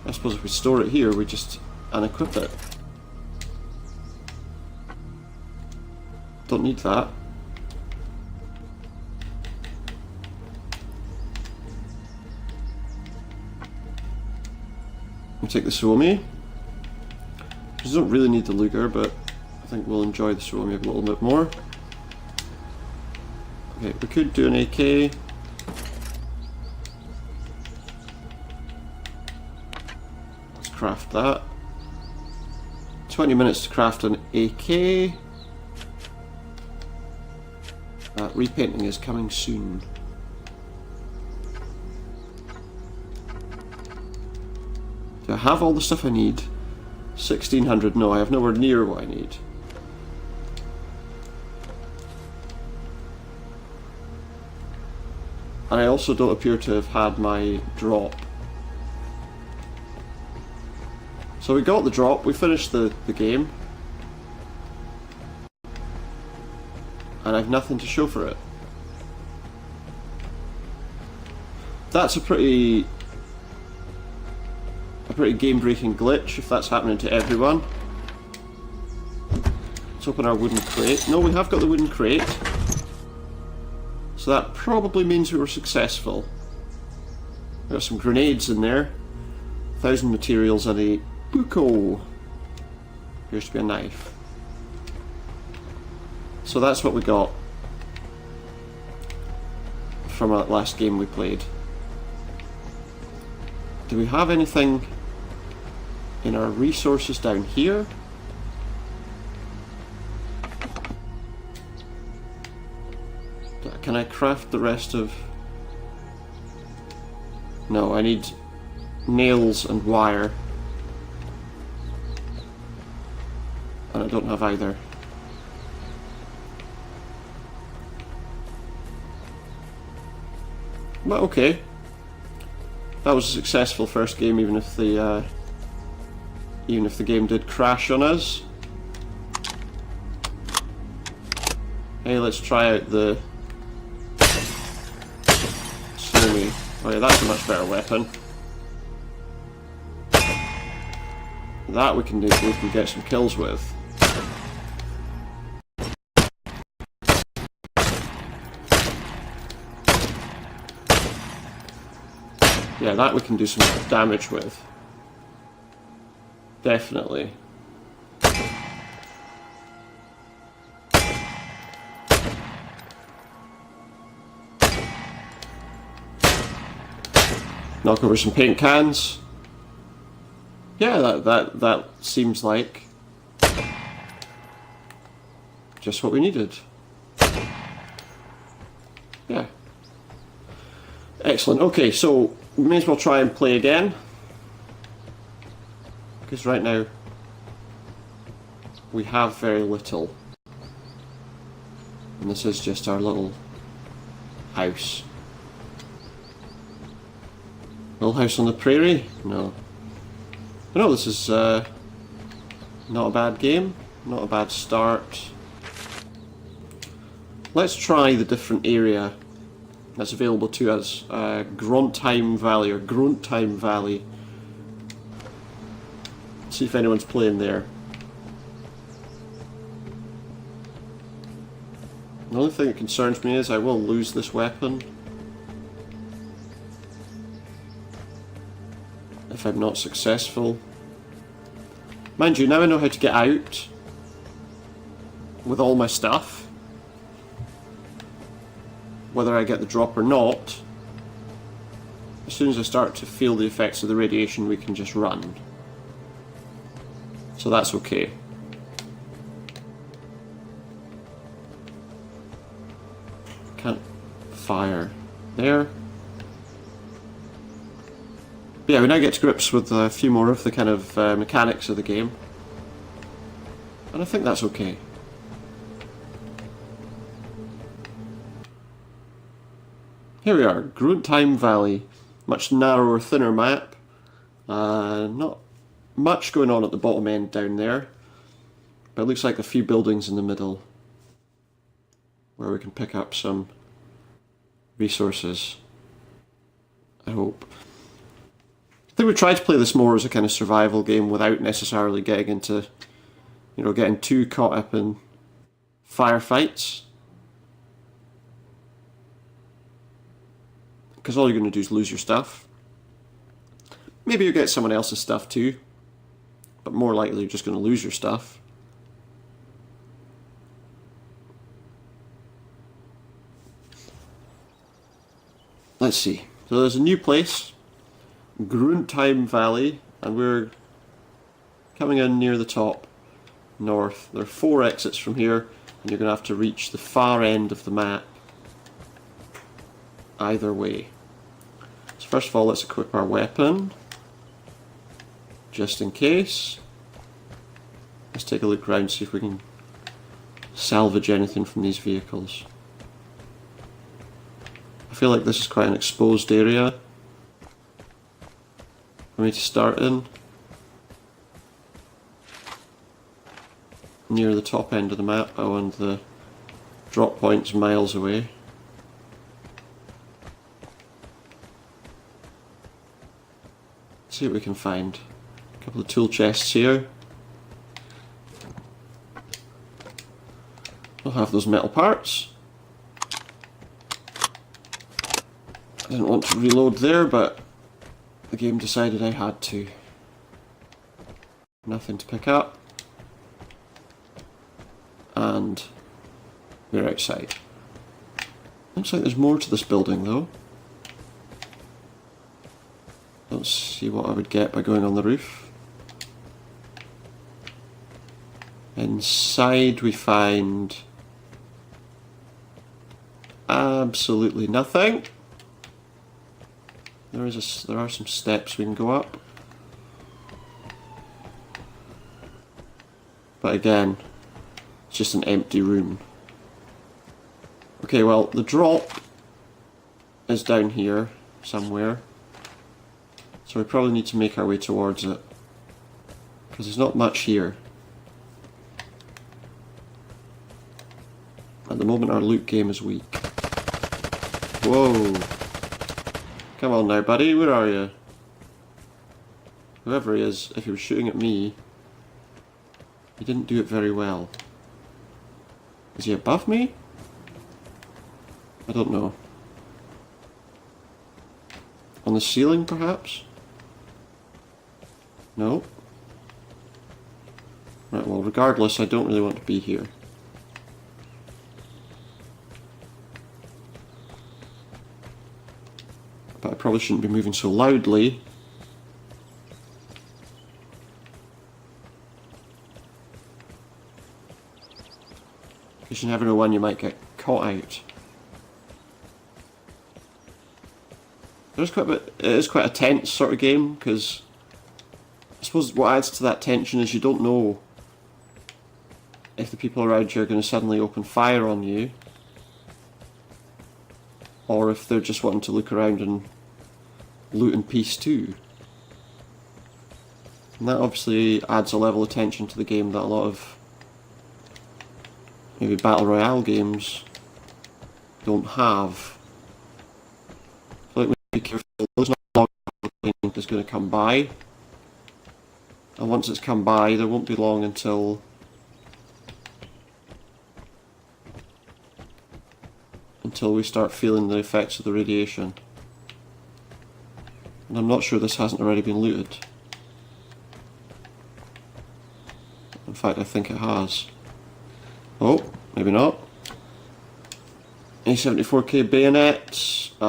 A: I suppose if we store it here, we just unequip it. Don't need that. We'll take the Suomi. We don't really need the Luger, but I think we'll enjoy the Suomi a little bit more. Okay, we could do an AK. Let's craft that. 20 minutes to craft an AK. Repainting is coming soon. Do I have all the stuff I need? 1600, no, I have nowhere near what I need. And I also don't appear to have had my drop So we got the drop, we finished the game. And I've nothing to show for it. That's a pretty game-breaking glitch if that's happening to everyone. Let's open our wooden crate. No, we have got the wooden crate. So that probably means we were successful. We've got some grenades in there. 1,000 materials and a buko. Appears to be a knife. So that's what we got from that last game we played. Do we have anything in our resources down here? Can I craft the rest of... No, I need nails and wire. And I don't have either. But okay. That was a successful first game, even if the game did crash on us. Hey, let's try out the slowly. Oh yeah, that's a much better weapon. That we can get some kills with. Yeah, that we can do some damage with. Definitely. Knock over some paint cans. Yeah, that seems like just what we needed. Yeah. Excellent. Okay, so we may as well try and play again. Because right now we have very little. And this is just our little house. Little house on the prairie? No. But no, this is not a bad game. Not a bad start. Let's try the different area that's available to us. Gruntheim Valley, or Gruntheim Valley. See if anyone's playing there. The only thing that concerns me is I will lose this weapon if I'm not successful. Mind you, now I know how to get out with all my stuff. Whether I get the drop or not, as soon as I start to feel the effects of the radiation, we can just run. So that's okay. Can't fire there. But yeah, we now get to grips with a few more of the kind of mechanics of the game. And I think that's okay. Here we are, Gruntheim Valley. Much narrower, thinner map. Not much going on at the bottom end down there. But it looks like a few buildings in the middle where we can pick up some resources. I hope. I think we tried to play this more as a kind of survival game without necessarily getting into, you know, getting too caught up in firefights. Because all you're going to do is lose your stuff. Maybe you get someone else's stuff too, but more likely you're just going to lose your stuff. Let's see. So there's a new place, Gruntheim Valley, and we're coming in near the top, north. There are 4 exits from here, and you're going to have to reach the far end of the map either way. So first of all, let's equip our weapon, just in case. Let's take a look around, see if we can salvage anything from these vehicles. I feel like this is quite an exposed area for me to start in. near the top end of the map. Oh, and the drop point's miles away. Let's see what we can find. A couple of tool chests here. We'll have those metal parts. I didn't want to reload there, but the game decided I had to. Nothing to pick up. And we're outside. Looks like there's more to this building though. Let's see what I would get by going on the roof. Inside we find absolutely nothing. There are some steps we can go up. But again, it's just an empty room. Okay, well, the drop is down here somewhere. So we probably need to make our way towards it. Because there's not much here. At the moment our loot game is weak. Whoa! Come on now, buddy, where are you? Whoever he is, if he was shooting at me, he didn't do it very well. Is he above me? I don't know. On the ceiling, perhaps? No? Right, well, regardless, I don't really want to be here. But I probably shouldn't be moving so loudly. Because you never know when you might get caught out. It is quite a tense sort of game, because I suppose what adds to that tension is you don't know if the people around you are going to suddenly open fire on you, or if they're just wanting to look around and loot in peace too. And that obviously adds a level of tension to the game that a lot of maybe Battle Royale games don't have. So like, be careful, there's not a long plane that's going to come by. And once it's come by, there won't be long until we start feeling the effects of the radiation. And I'm not sure this hasn't already been looted. In fact, I think it has. Oh, maybe not. A74K bayonets. If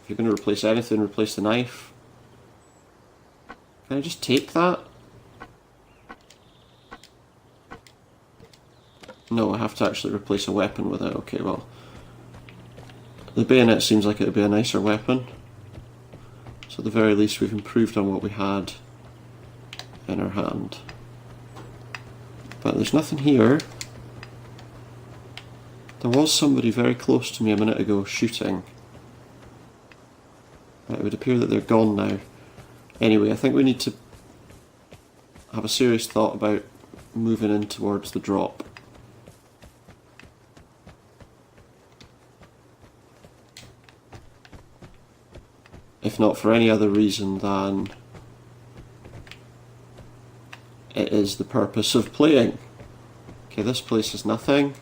A: you're going to replace anything, replace the knife. Can I just take that? No, I have to actually replace a weapon with it. Okay, well, the bayonet seems like it would be a nicer weapon. So at the very least we've improved on what we had in our hand. But there's nothing here. There was somebody very close to me a minute ago shooting. But it would appear that they're gone now. Anyway, I think we need to have a serious thought about moving in towards the drop. If not for any other reason than it is the purpose of playing. Okay, this place is nothing.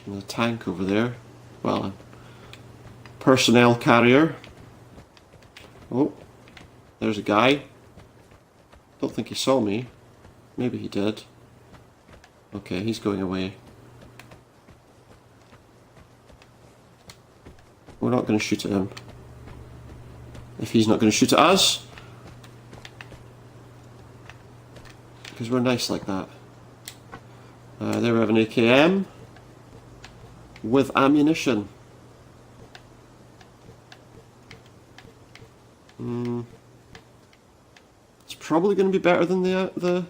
A: And a tank over there. Well, a personnel carrier. Oh, there's a guy. Don't think he saw me. Maybe he did. Okay, he's going away. We're not going to shoot at him. If he's not going to shoot at us. Because we're nice like that. There we have an AKM. With ammunition. It's probably going to be better than the...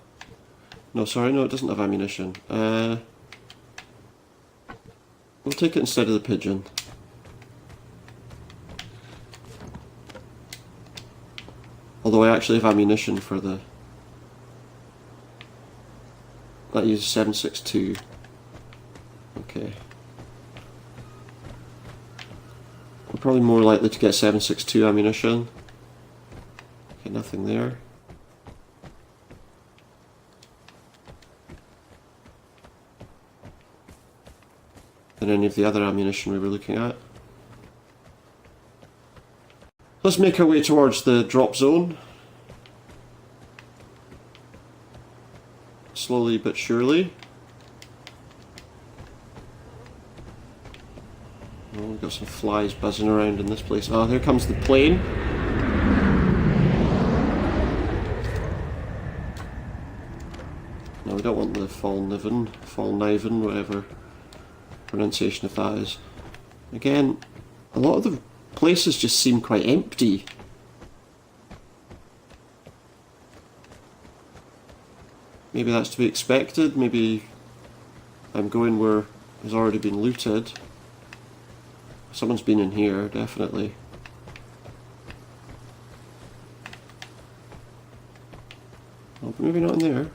A: No, sorry, no, it doesn't have ammunition. We'll take it instead of the pigeon. Although I actually have ammunition for the... That uses 7.62. Okay. We're probably more likely to get 7.62 ammunition. Okay, nothing there. Than any of the other ammunition we were looking at. Let's make our way towards the drop zone. Slowly but surely. Oh, we've got some flies buzzing around in this place. Oh, here comes the plane. No, we don't want the Fallniven, whatever pronunciation of that is. Again, a lot of the places just seem quite empty. Maybe that's to be expected, maybe I'm going where has already been looted. Someone's been in here, definitely. Oh, but maybe not in there.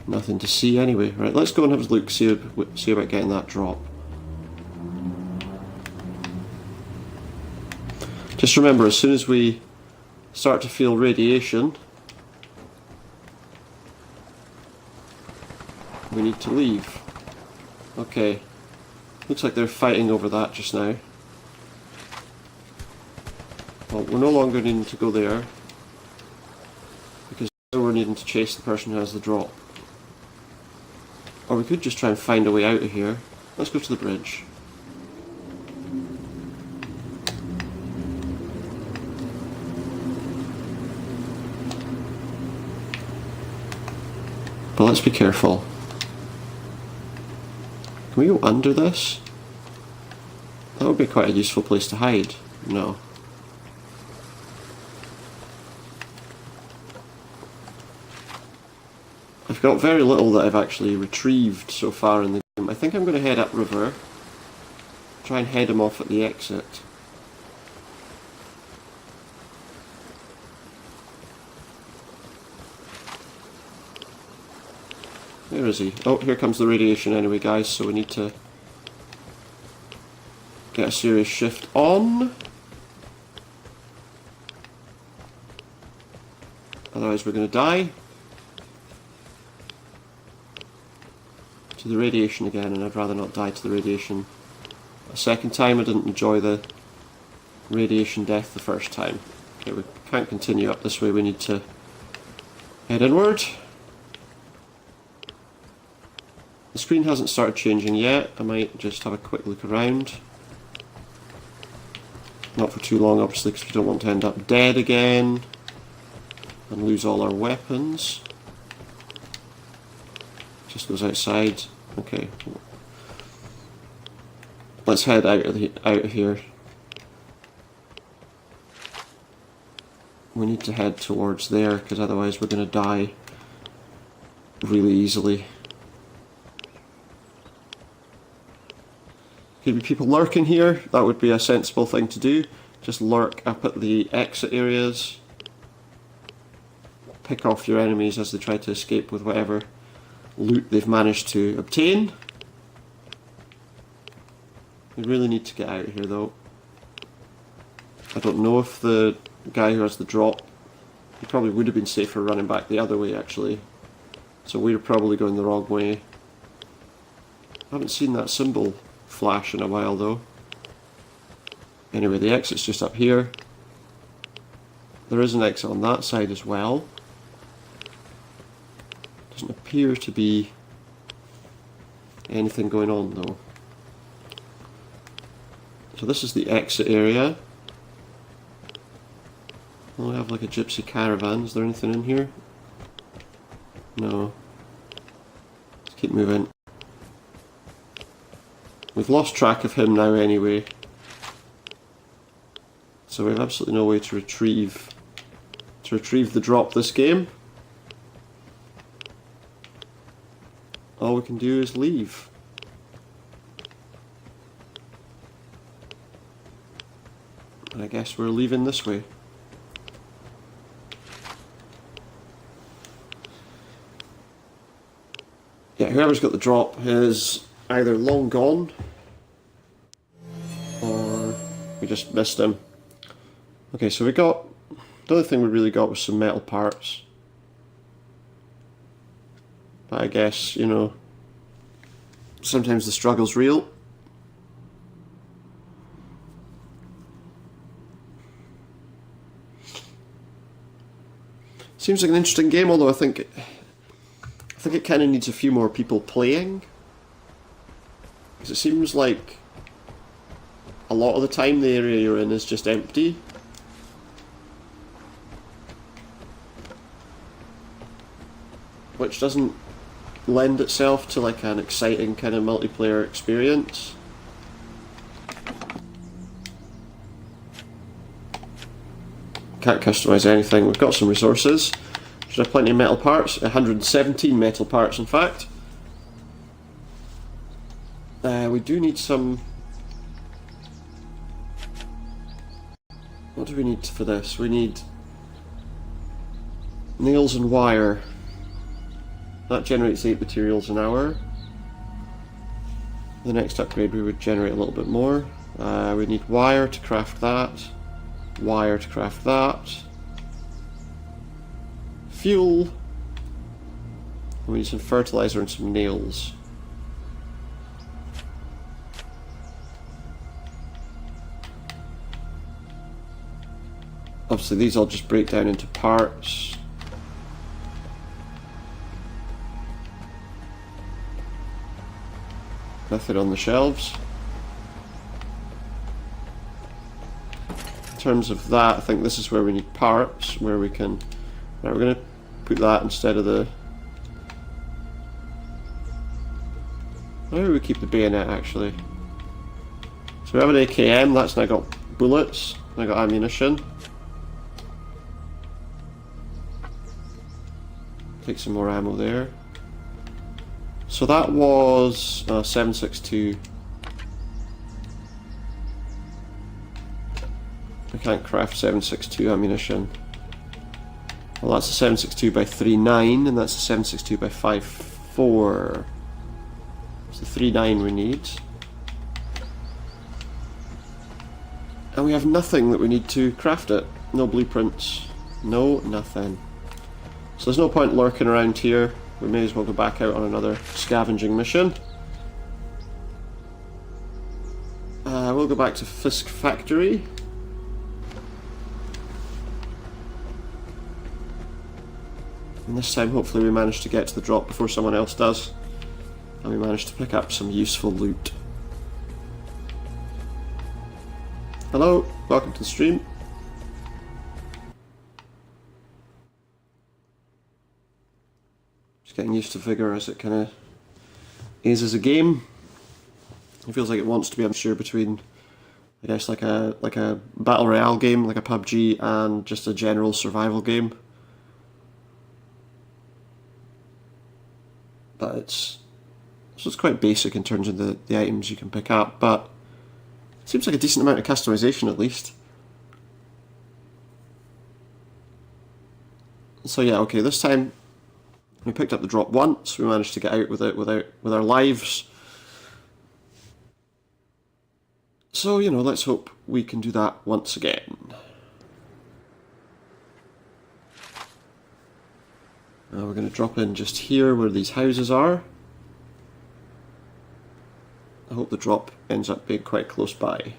A: Nothing to see anyway. Right, let's go and have a look, see about getting that drop. Just remember, as soon as we start to feel radiation, we need to leave. Okay, looks like they're fighting over that just now. Well, we're no longer needing to go there, because now we're needing to chase the person who has the drop. Or we could just try and find a way out of here. Let's go to the bridge. But let's be careful. Can we go under this? That would be quite a useful place to hide. No. I've got very little that I've actually retrieved so far in the game. I think I'm going to head upriver. Try and head him off at the exit. Where is he? Oh, here comes the radiation anyway, guys, so we need to get a serious shift on. Otherwise we're going to die. To the radiation again, and I'd rather not die to the radiation a second time. I didn't enjoy the radiation death the first time. Okay, we can't continue up this way, we need to head inward. The screen hasn't started changing yet. I might just have a quick look around. Not for too long, obviously, because we don't want to end up dead again and lose all our weapons. Just goes outside. Okay. Let's head out of here. We need to head towards there, because otherwise we're going to die really easily. Could be people lurking here. That would be a sensible thing to do. Just lurk up at the exit areas. Pick off your enemies as they try to escape with whatever loot they've managed to obtain. We really need to get out of here though. I don't know if the guy who has the drop, he probably would have been safer running back the other way actually. So we're probably going the wrong way. I haven't seen that symbol flash in a while though. Anyway, the exit's just up here. There is an exit on that side as well. Doesn't appear to be anything going on though. So this is the exit area. We have like a gypsy caravan. Is there anything in here? No. Let's keep moving. We've lost track of him now anyway. So we have absolutely no way to retrieve the drop this game. All we can do is leave. And I guess we're leaving this way. Yeah, whoever's got the drop is either long gone or we just missed him. Okay, so we got... The other thing we really got was some metal parts. But I guess, you know, sometimes the struggle's real. Seems like an interesting game, although I think it kind of needs a few more people playing. Because it seems like a lot of the time the area you're in is just empty. Which doesn't lend itself to like an exciting kind of multiplayer experience. Can't customize anything. We've got some resources. Should have plenty of metal parts. 117 metal parts, in fact. We do need some... What do we need for this? We need nails and wire. That generates 8 materials an hour. The next upgrade we would generate a little bit more. We need wire to craft that. Wire to craft that. Fuel. And we need some fertilizer and some nails. Obviously these all just break down into parts. Nothing on the shelves. In terms of that, I think this is where we need parts, where we can... Right, we're going to put that instead of the... Where do we keep the bayonet, actually? So we have an AKM, that's now got bullets, now got ammunition. Take some more ammo there. So that was 7.62. I can't craft 7.62 ammunition. Well, that's a 7.62 by 3.9, and that's a 7.62 by 5.4. It's the 3.9 we need. And we have nothing that we need to craft it. No blueprints. No, nothing. So there's no point lurking around here. We may as well go back out on another scavenging mission. We'll go back to Fisk Factory. And this time hopefully we manage to get to the drop before someone else does. And we manage to pick up some useful loot. Hello, welcome to the stream. Getting used to Vigor as it kind of is as a game. It feels like it wants to be a mixture between, I guess, like a battle royale game, like a PUBG, and just a general survival game. But it's quite basic in terms of the items you can pick up, but it seems like a decent amount of customization at least. So yeah, okay, this time we picked up the drop once, we managed to get out with it with our lives. So, you know, let's hope we can do that once again. Now we're going to drop in just here where these houses are. I hope the drop ends up being quite close by.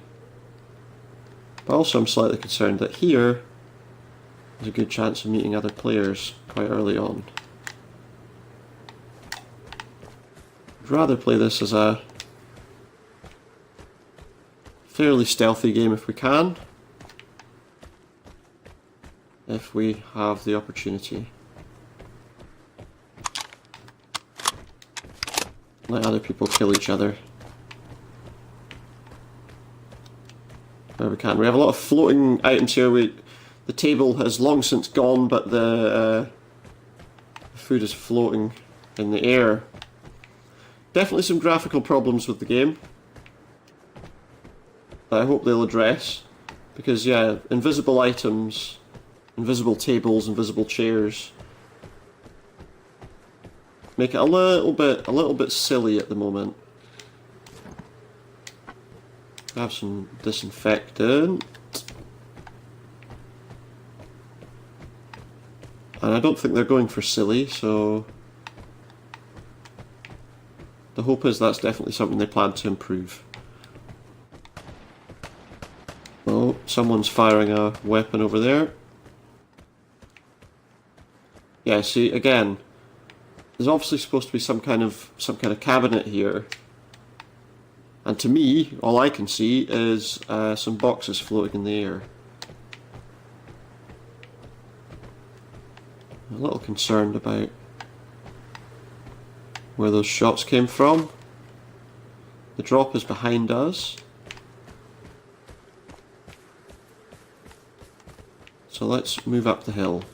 A: But also I'm slightly concerned that here there's a good chance of meeting other players quite early on. I'd rather play this as a fairly stealthy game if we can. If we have the opportunity. Let other people kill each other. Where we can. We have a lot of floating items here. The table has long since gone, but the food is floating in the air. Definitely some graphical problems with the game that I hope they'll address, Because yeah, invisible items, invisible tables, invisible chairs make it a little bit silly at the moment. Have some disinfectant. And I don't think they're going for silly, so the hope is that's definitely something they plan to improve. Oh, someone's firing a weapon over there. Yeah, see, again, there's obviously supposed to be some kind of cabinet here. And to me, all I can see is some boxes floating in the air. I'm a little concerned about where those shots came from. The drop is behind us. So let's move up the hill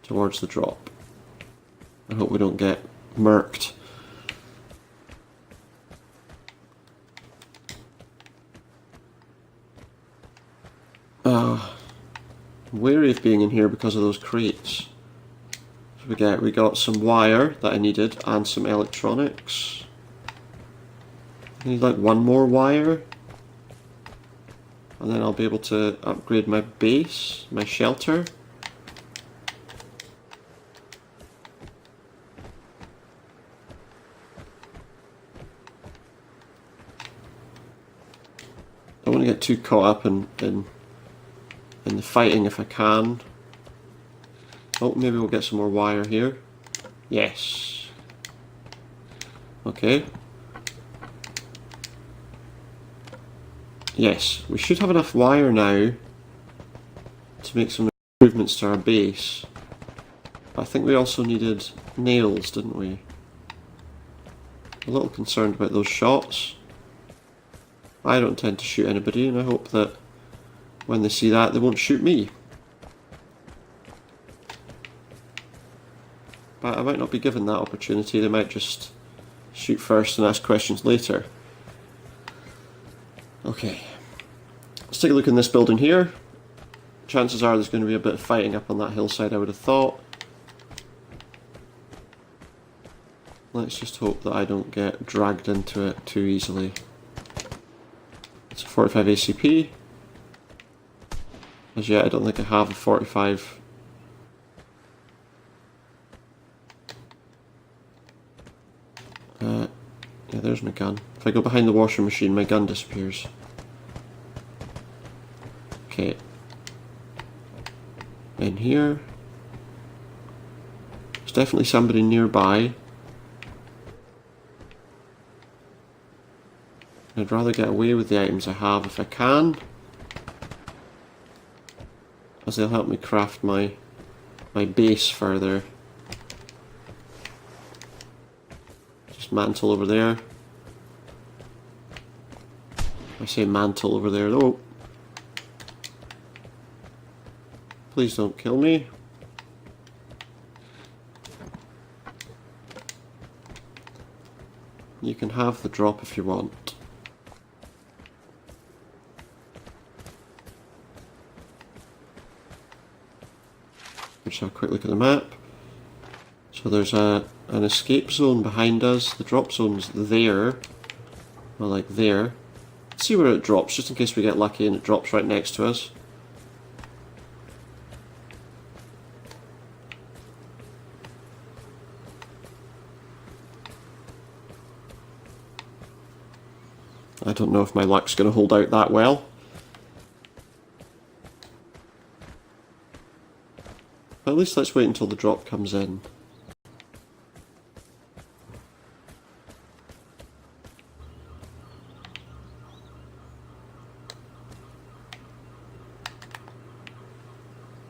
A: towards the drop. I hope we don't get murked. I'm wary of being in here because of those crates. So we got some wire that I needed and some electronics. I need like one more wire. And then I'll be able to upgrade my base, my shelter. I don't want to get too caught up in the fighting if I can. Oh, maybe we'll get some more wire here. Yes. Okay. Yes, we should have enough wire now to make some improvements to our base. But I think we also needed nails, didn't we? A little concerned about those shots. I don't tend to shoot anybody, and I hope that when they see that, they won't shoot me. But I might not be given that opportunity. They might just shoot first and ask questions later. Okay. Let's take a look in this building here. Chances are there's going to be a bit of fighting up on that hillside, I would have thought. Let's just hope that I don't get dragged into it too easily. It's a 45 ACP. As yet, I don't think I have a 45. Yeah, there's my gun. If I go behind the washing machine, my gun disappears. Okay. In here. There's definitely somebody nearby. I'd rather get away with the items I have if I can, as they'll help me craft my base further. Just mantle over there. I say mantle over there though. Please don't kill me. You can have the drop if you want. Let's have a quick look at the map. So there's an escape zone behind us. The drop zone's there. Well, like there. Let's see where it drops, just in case we get lucky and it drops right next to us. I don't know if my luck's going to hold out that well. But at least let's wait until the drop comes in.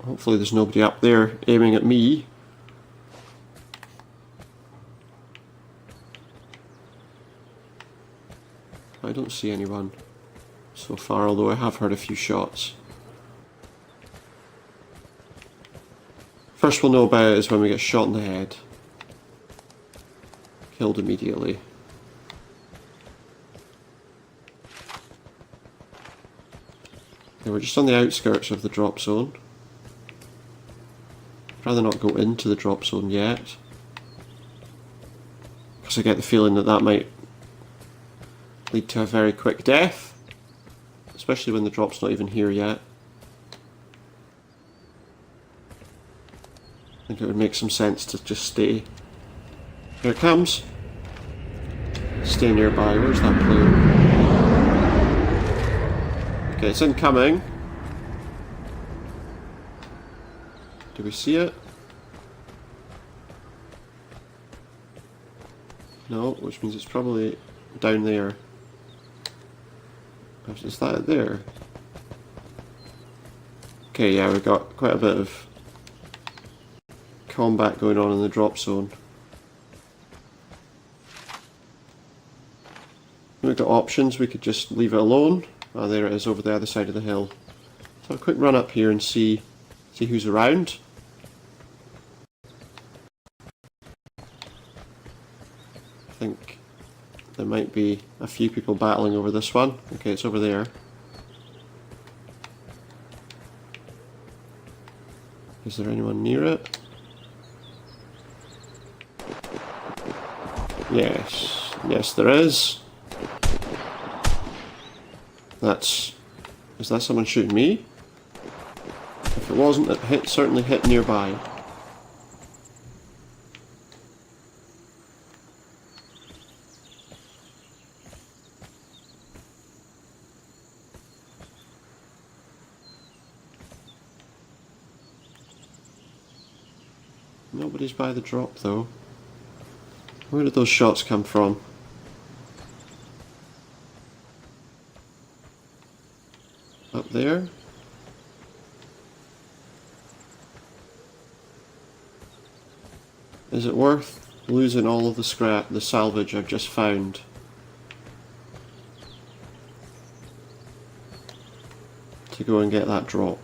A: Hopefully there's nobody up there aiming at me. I don't see anyone so far, although I have heard a few shots. First we'll know about it is when we get shot in the head. Killed immediately. Okay, we're just on the outskirts of the drop zone. I'd rather not go into the drop zone yet, because I get the feeling that that might lead to a very quick death, especially when the drop's not even here yet. I think it would make some sense to just stay. Here it comes. Stay nearby. Where's that player? Okay, it's incoming. Do we see it? No, which means it's probably down there. Is that it there? Okay, yeah, we've got quite a bit of combat going on in the drop zone. We've got options, we could just leave it alone. Oh, there it is over the other side of the hill. So a quick run up here and see who's around. I think there might be a few people battling over this one. Okay, it's over there. Is there anyone near it? Yes. Yes, there is. Is that someone shooting me? If it wasn't, it certainly hit nearby. Nobody's by the drop though. Where did those shots come from? Up there? Is it worth losing all of the scrap, the salvage I've just found? To go and get that drop?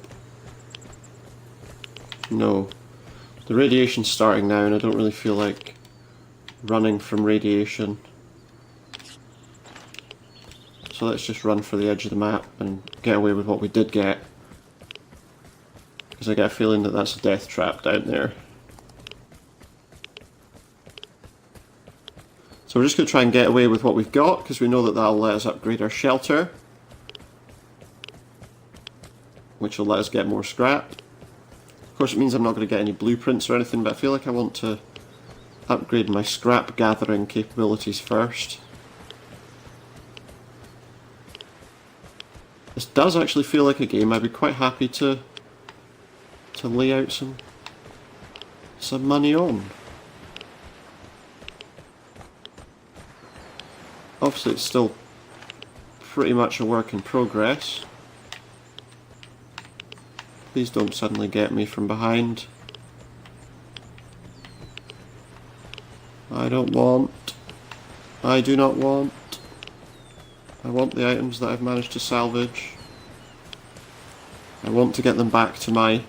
A: No. The radiation's starting now and I don't really feel like running from radiation. So let's just run for the edge of the map and get away with what we did get. Because I get a feeling that that's a death trap down there. So we're just going to try and get away with what we've got, because we know that that'll let us upgrade our shelter. Which will let us get more scrap. Of course it means I'm not going to get any blueprints or anything, but I feel like I want to upgrade my scrap gathering capabilities first. This does actually feel like a game I'd be quite happy to lay out some money on. Obviously it's still pretty much a work in progress. Please don't suddenly get me from behind. I don't want. I do not want. I want the items that I've managed to salvage. I want to get them back to my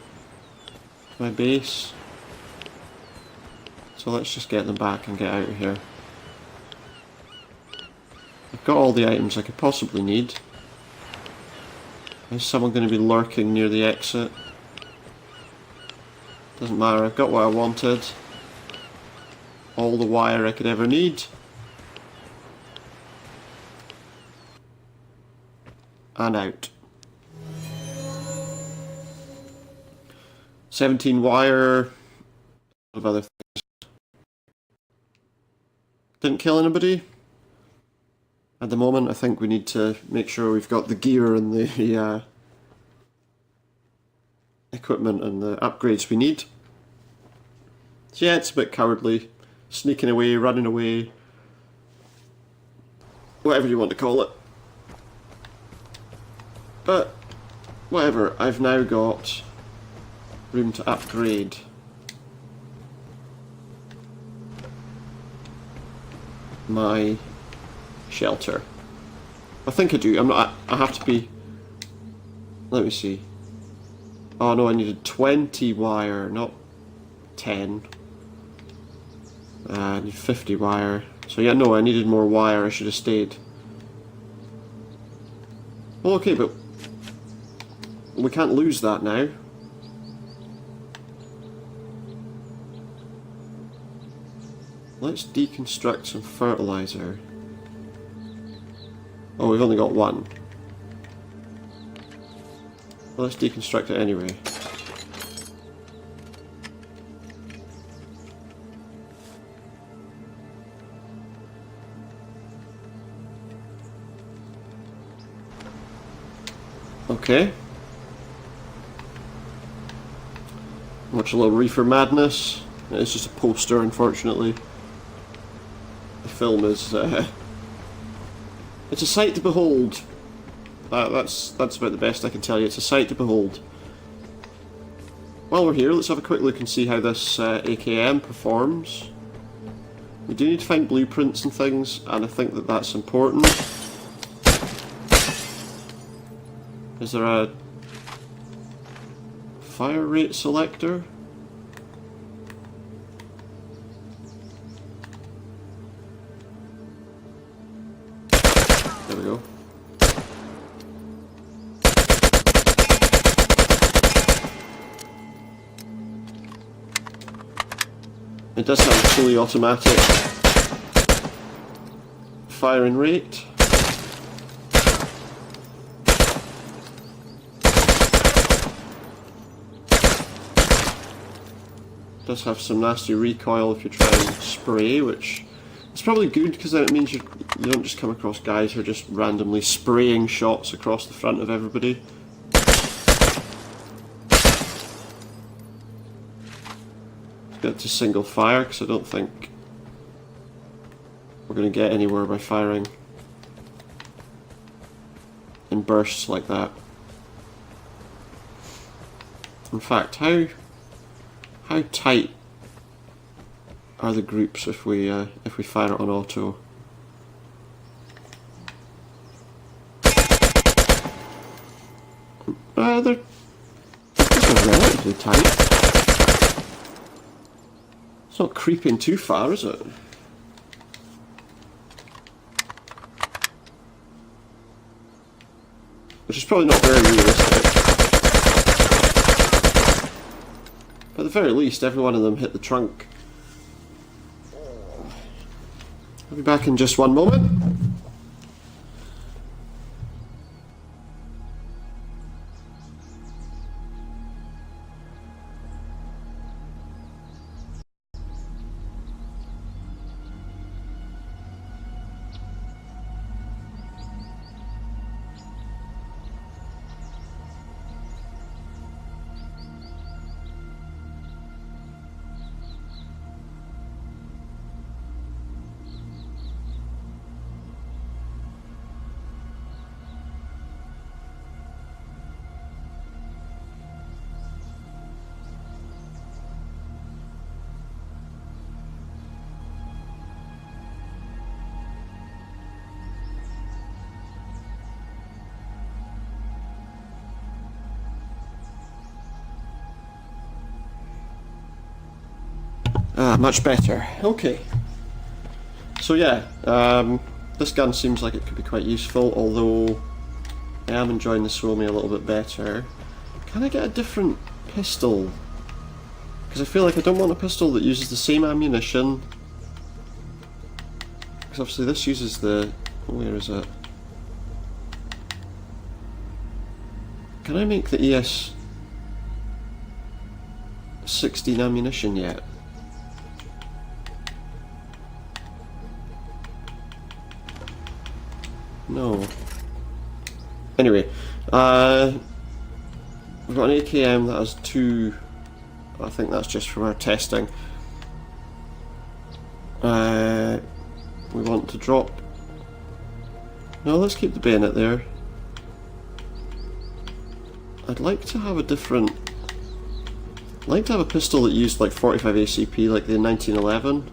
A: base. So let's just get them back and get out of here. I've got all the items I could possibly need. Is someone going to be lurking near the exit? Doesn't matter, I've got what I wanted. All the wire I could ever need. And out. 17 wire. Of other things. Didn't kill anybody. At the moment I think we need to make sure we've got the gear and the equipment and the upgrades we need. So yeah, it's a bit cowardly. Sneaking away, running away. Whatever you want to call it. But, whatever, I've now got room to upgrade. My shelter. I think I do. I have to be. Let me see. Oh no, I needed 20 wire, not 10. I need 50 wire. So yeah, no, I needed more wire. I should have stayed. Well, okay, but we can't lose that now. Let's deconstruct some fertilizer. Oh, we've only got one. Well, let's deconstruct it anyway. Okay. Watch a little Reefer Madness. It's just a poster, unfortunately. The film is... it's a sight to behold. That's about the best I can tell you. It's a sight to behold. While we're here, let's have a quick look and see how this AKM performs. We do need to find blueprints and things, and I think that that's important. Is there a fire rate selector? There we go. It does have a fully automatic firing rate. It does have some nasty recoil if you try and spray, which is probably good because then it means you don't just come across guys who are just randomly spraying shots across the front of everybody. Get to single fire because I don't think we're going to get anywhere by firing in bursts like that. In fact, how tight are the groups if we fire it on auto? They're relatively tight. It's not creeping too far, is it? Which is probably not very realistic. But at the very least, every one of them hit the trunk. I'll be back in just one moment. Ah, much better. Okay. So yeah, this gun seems like it could be quite useful, although I am enjoying the Suomi a little bit better. Can I get a different pistol? Because I feel like I don't want a pistol that uses the same ammunition. Because obviously this uses the... where is it? Can I make the ES 16 ammunition yet? No. Anyway, we've got an AKM that has 2. I think that's just from our testing. We want to drop. No, let's keep the bayonet there. I'd like to have a different. I'd like to have a pistol that used like 45 ACP, like the 1911.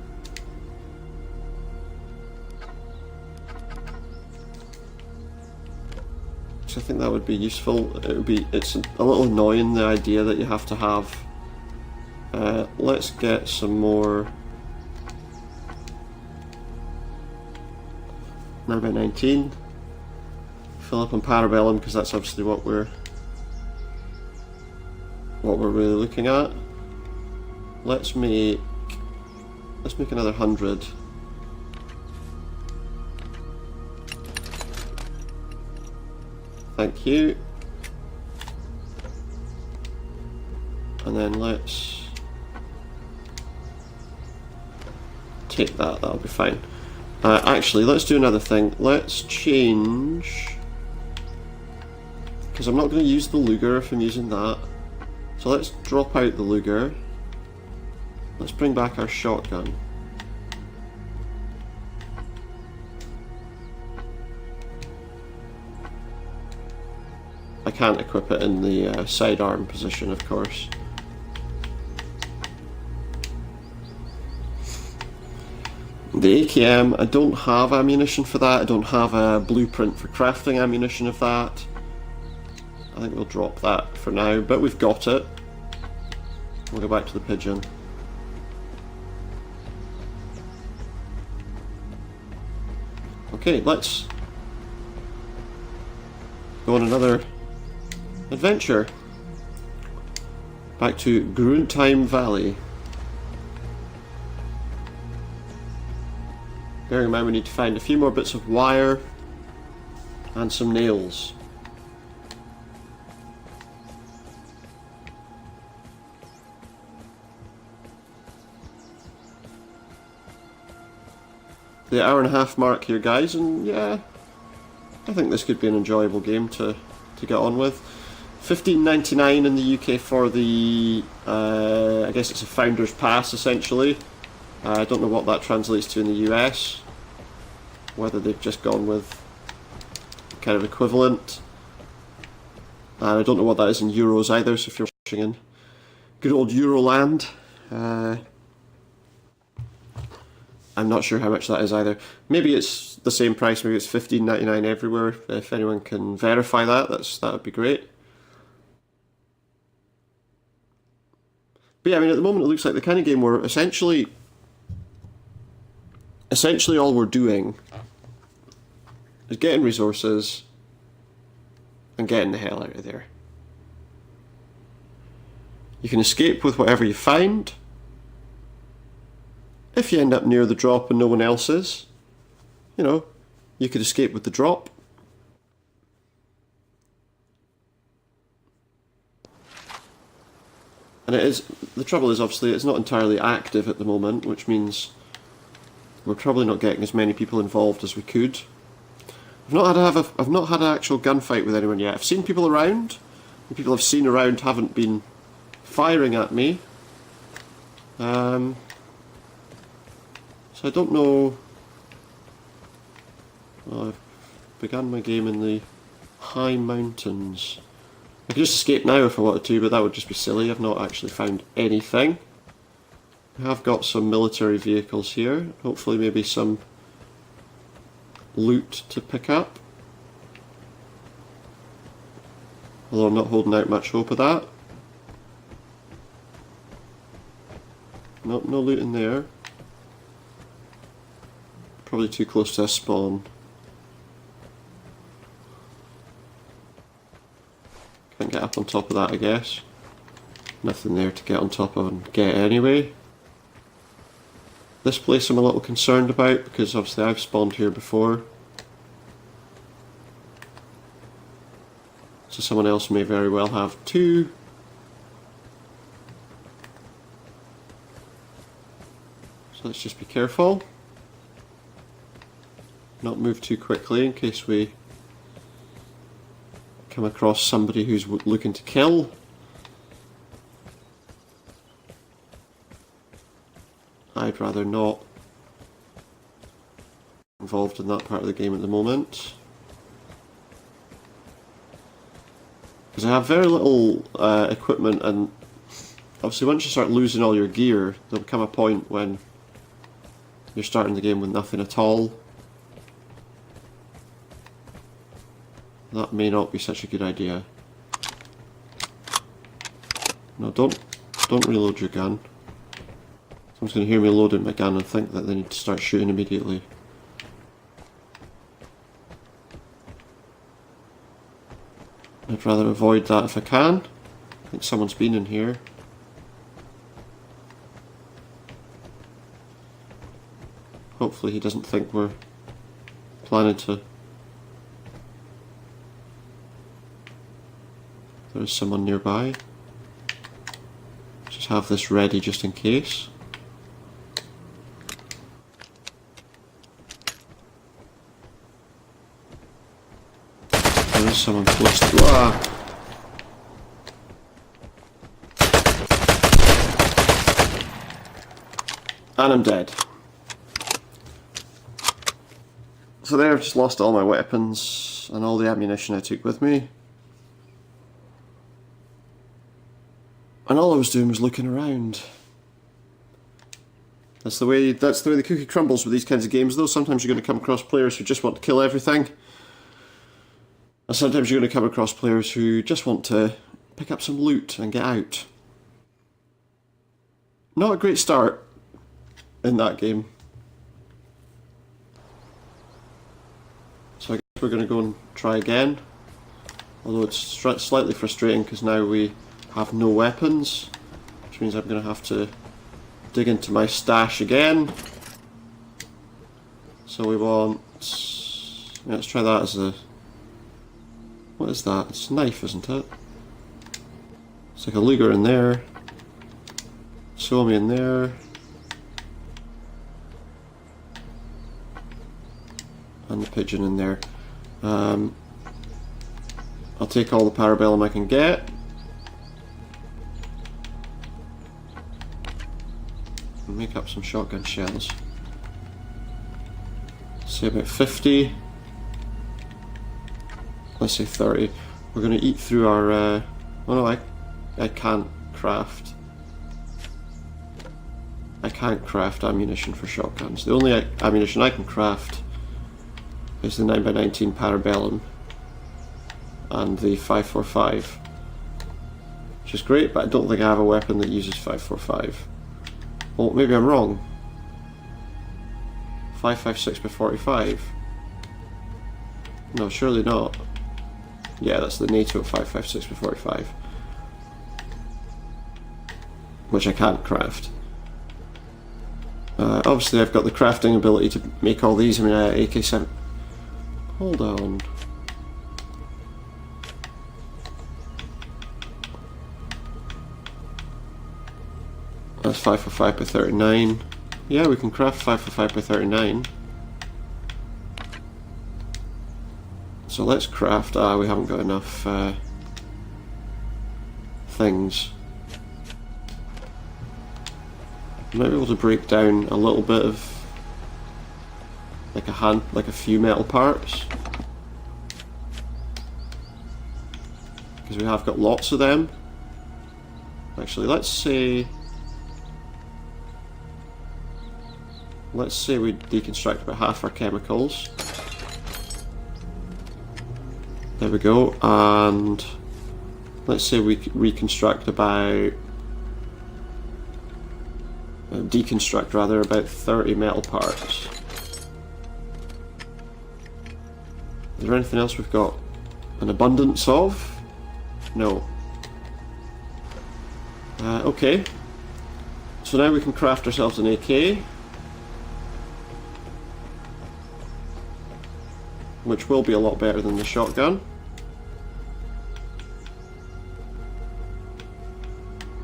A: I think that would be useful. It's a little annoying, the idea that you have to have. Let's get some more 9x19. Fill up on Parabellum because that's obviously what we're what we're really looking at. Let's make another 100. Thank you. And then let's take that, that'll be fine. Actually, let's do another thing. Let's change, because I'm not going to use the Luger if I'm using that. So let's drop out the Luger. Let's bring back our shotgun. I can't equip it in the sidearm position, of course. The AKM, I don't have ammunition for that. I don't have a blueprint for crafting ammunition of that. I think we'll drop that for now, but we've got it. We'll go back to the pigeon. Okay, let's go on another adventure. Back to Gruntheim Valley. Bearing in mind we need to find a few more bits of wire and some nails. The hour-and-a-half mark here, guys, and yeah, I think this could be an enjoyable game to get on with. $15.99 in the UK for the, I guess it's a Founder's Pass essentially. I don't know what that translates to in the US, whether they've just gone with kind of equivalent. And I don't know what that is in euros either, so if you're watching in good old Euroland, I'm not sure how much that is either. Maybe it's the same price, maybe it's $15.99 everywhere. If anyone can verify that, that would be great. But yeah, I mean, at the moment it looks like the kind of game where essentially all we're doing is getting resources and getting the hell out of there. You can escape with whatever you find. If you end up near the drop and no one else is, you know, you could escape with the drop. And the trouble is obviously it's not entirely active at the moment, which means we're probably not getting as many people involved as we could. I've not had an actual gunfight with anyone yet. I've seen people around. The people I've seen around haven't been firing at me. So I don't know. Well, I've begun my game in the high mountains. I could just escape now if I wanted to, but that would just be silly. I've not actually found anything. I have got some military vehicles here. Hopefully maybe some loot to pick up. Although I'm not holding out much hope of that. No loot in there. Probably too close to a spawn. Can't get up on top of that, I guess. Nothing there to get on top of and get anyway. This place I'm a little concerned about because obviously I've spawned here before. So someone else may very well have too. So let's just be careful. Not move too quickly in case we come across somebody who's looking to kill. I'd rather not involved in that part of the game at the moment. Because I have very little equipment, and obviously once you start losing all your gear, there'll come a point when you're starting the game with nothing at all. That may not be such a good idea. No, don't reload your gun. Someone's going to hear me loading my gun and think that they need to start shooting immediately. I'd rather avoid that if I can. think someone's been in here. Hopefully he doesn't think we're planning to... There is someone nearby. Just have this ready just in case. There is someone close to... Ah! And I'm dead. So there, I've just lost all my weapons and all the ammunition I took with me. And all I was doing was looking around. That's the way the cookie crumbles with these kinds of games, though. Sometimes you're going to come across players who just want to kill everything. And sometimes you're going to come across players who just want to pick up some loot and get out. Not a great start in that game. So I guess we're going to go and try again. Although it's slightly frustrating because now we have no weapons, which means I'm going to have to dig into my stash again. So we want... Yeah, let's try that as a... What is that? It's a knife, isn't it? It's like a Vigor in there. Suomi in there. And the pigeon in there. I'll take all the parabellum I can get. And make up some shotgun shells. Say about 50. Let's say 30. We're going to eat through our... oh no, I can't craft. I can't craft ammunition for shotguns. The only ammunition I can craft is the 9x19 parabellum and the 545, which is great, but I don't think I have a weapon that uses 545. Well, maybe I'm wrong. 556 by 45. No, surely not. Yeah, that's the NATO 556 by 45, which I can't craft. Obviously, I've got the crafting ability to make all these. I mean, AK-7. Hold on. That's 545 by 39. Yeah, we can craft 545 by 39. So let's craft... we haven't got enough things. I might be able to break down a little bit of like a few metal parts, because we have got lots of them. Actually, let's say we deconstruct about half our chemicals. There we go, and let's say we reconstruct about deconstruct rather about 30 metal parts. Is there anything else we've got an abundance of? No. Okay. So now we can craft ourselves an AK, which will be a lot better than the shotgun.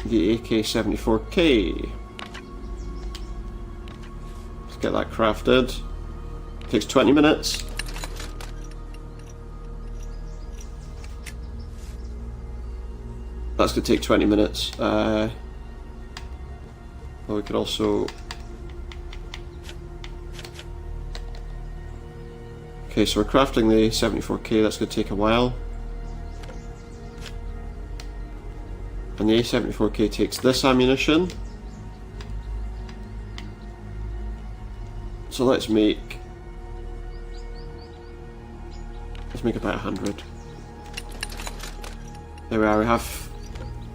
A: The AK-74K. Let's get that crafted. Takes 20 minutes. That's going to take 20 minutes. Well, we could also... Okay, so we're crafting the 74K, that's going to take a while. And the A74K takes this ammunition. So let's make about 100. There we are, we have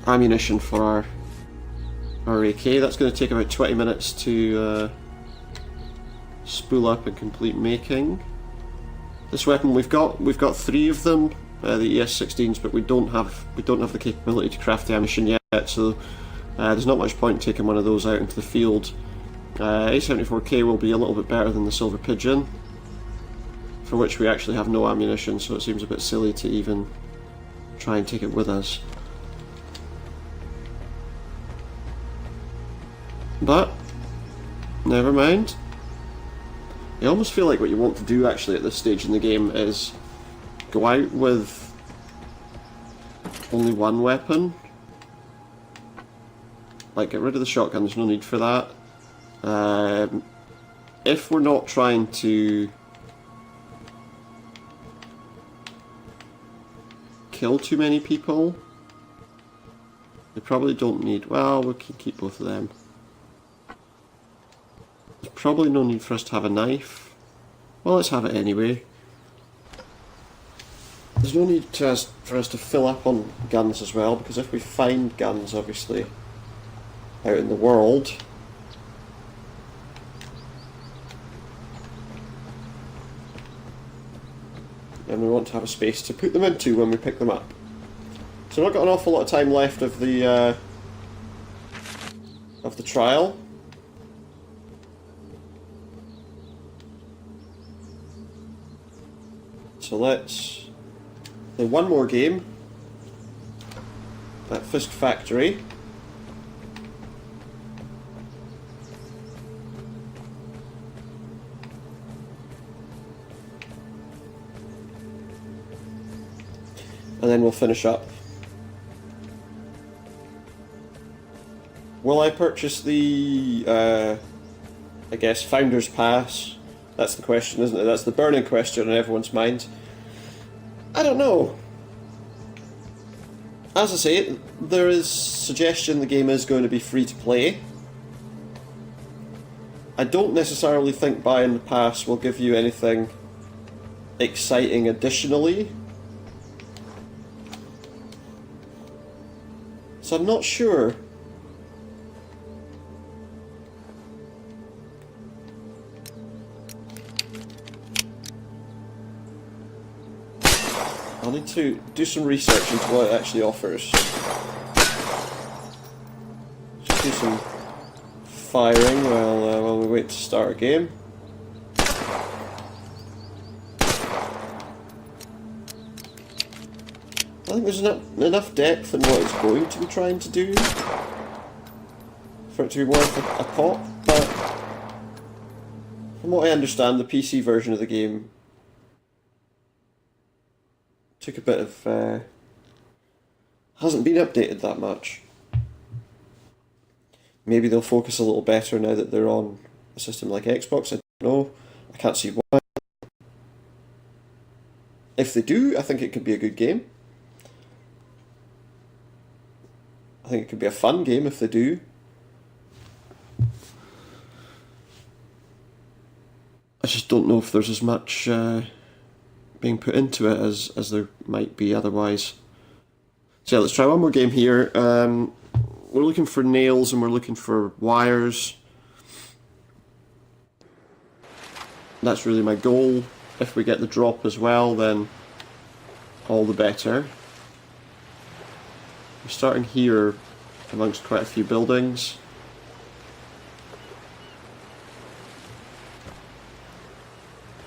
A: ammunition for our AK. That's going to take about 20 minutes to spool up and complete making. This weapon, we've got 3 of them, the ES16s, but we don't have the capability to craft the ammunition yet, so there's not much point in taking one of those out into the field. A74K will be a little bit better than the Silver Pigeon, for which we actually have no ammunition, so it seems a bit silly to even try and take it with us. But never mind. I almost feel like what you want to do actually at this stage in the game is go out with only one weapon. Like, get rid of the shotgun, there's no need for that. If we're not trying to kill too many people, we probably don't need... well, we can keep both of them. There's probably no need for us to have a knife. Well, let's have it anyway. There's no need for us to fill up on guns as well, because if we find guns, obviously, out in the world, and we want to have a space to put them into when we pick them up. So we've not got an awful lot of time left of the trial. So let's play one more game at Fisk Factory. And then we'll finish up. Will I purchase the, I guess, Founder's Pass? That's the question, isn't it? That's the burning question on everyone's mind. I don't know. As I say, there is suggestion the game is going to be free to play. I don't necessarily think buying the pass will give you anything exciting additionally. So I'm not sure. I'll need to do some research into what it actually offers. Just do some firing while we wait to start a game. I think there's enough depth in what it's going to be trying to do for it to be worth a pop, but from what I understand, the PC version of the game took a bit of... hasn't been updated that much. Maybe they'll focus a little better now that they're on a system like Xbox, I don't know. I can't see why. If they do, I think it could be a good game. I think it could be a fun game if they do. I just don't know if there's as much being put into it as there might be otherwise. So yeah, let's try one more game here. We're looking for nails and we're looking for wires. That's really my goal. If we get the drop as well, then all the better. We're starting here amongst quite a few buildings.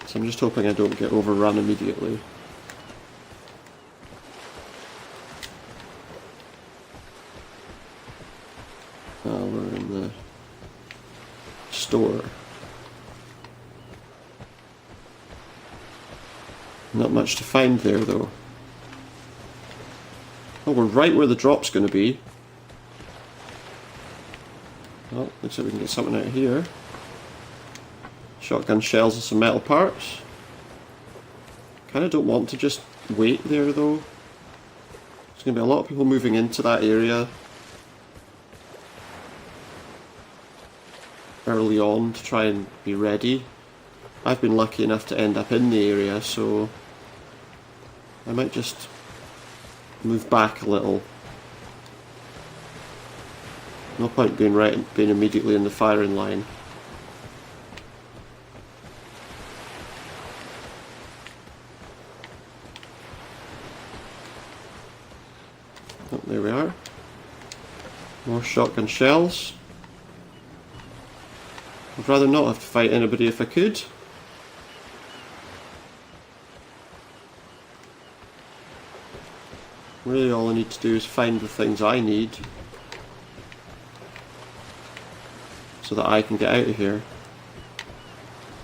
A: So I'm just hoping I don't get overrun immediately. We're in the store. Not much to find there though. Oh, we're right where the drop's going to be. Well, looks like we can get something out of here. Shotgun shells and some metal parts. Kinda don't want to just wait there though. There's going to be a lot of people moving into that area early on to try and be ready. I've been lucky enough to end up in the area, so I might just move back a little. No point being immediately in the firing line. Oh, there we are. More shotgun shells. I'd rather not have to fight anybody if I could. Really all I need to do is find the things I need so that I can get out of here.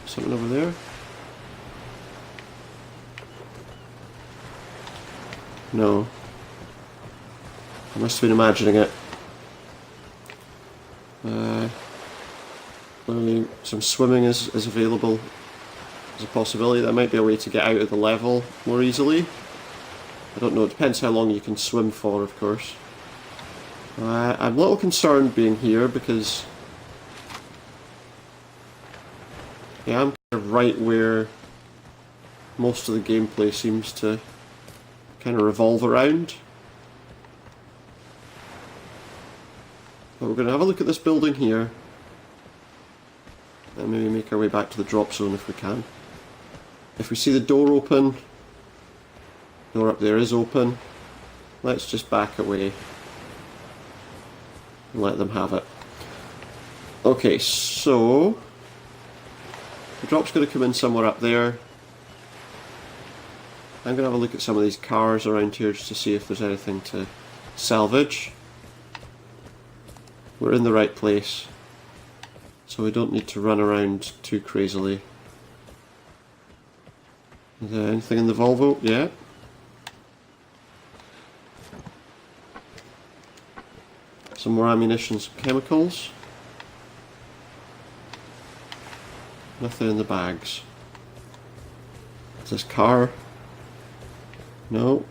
A: Something over there? No. I must have been imagining it. Clearly some swimming is available as a possibility. That might be a way to get out of the level more easily. I don't know, it depends how long you can swim for, of course. I'm a little concerned being here because yeah, I'm kind of right where most of the gameplay seems to kind of revolve around. But we're going to have a look at this building here and maybe make our way back to the drop zone if we can. If we see the door open, door up there is open, let's just back away and let them have it. Okay, so the drop's going to come in somewhere up there. I'm going to have a look at some of these cars around here just to see if there's anything to salvage. We're in the right place, so we don't need to run around too crazily. Is there anything in the Volvo? Yeah. Some more ammunition, some chemicals. Nothing in the bags. Is this car? No.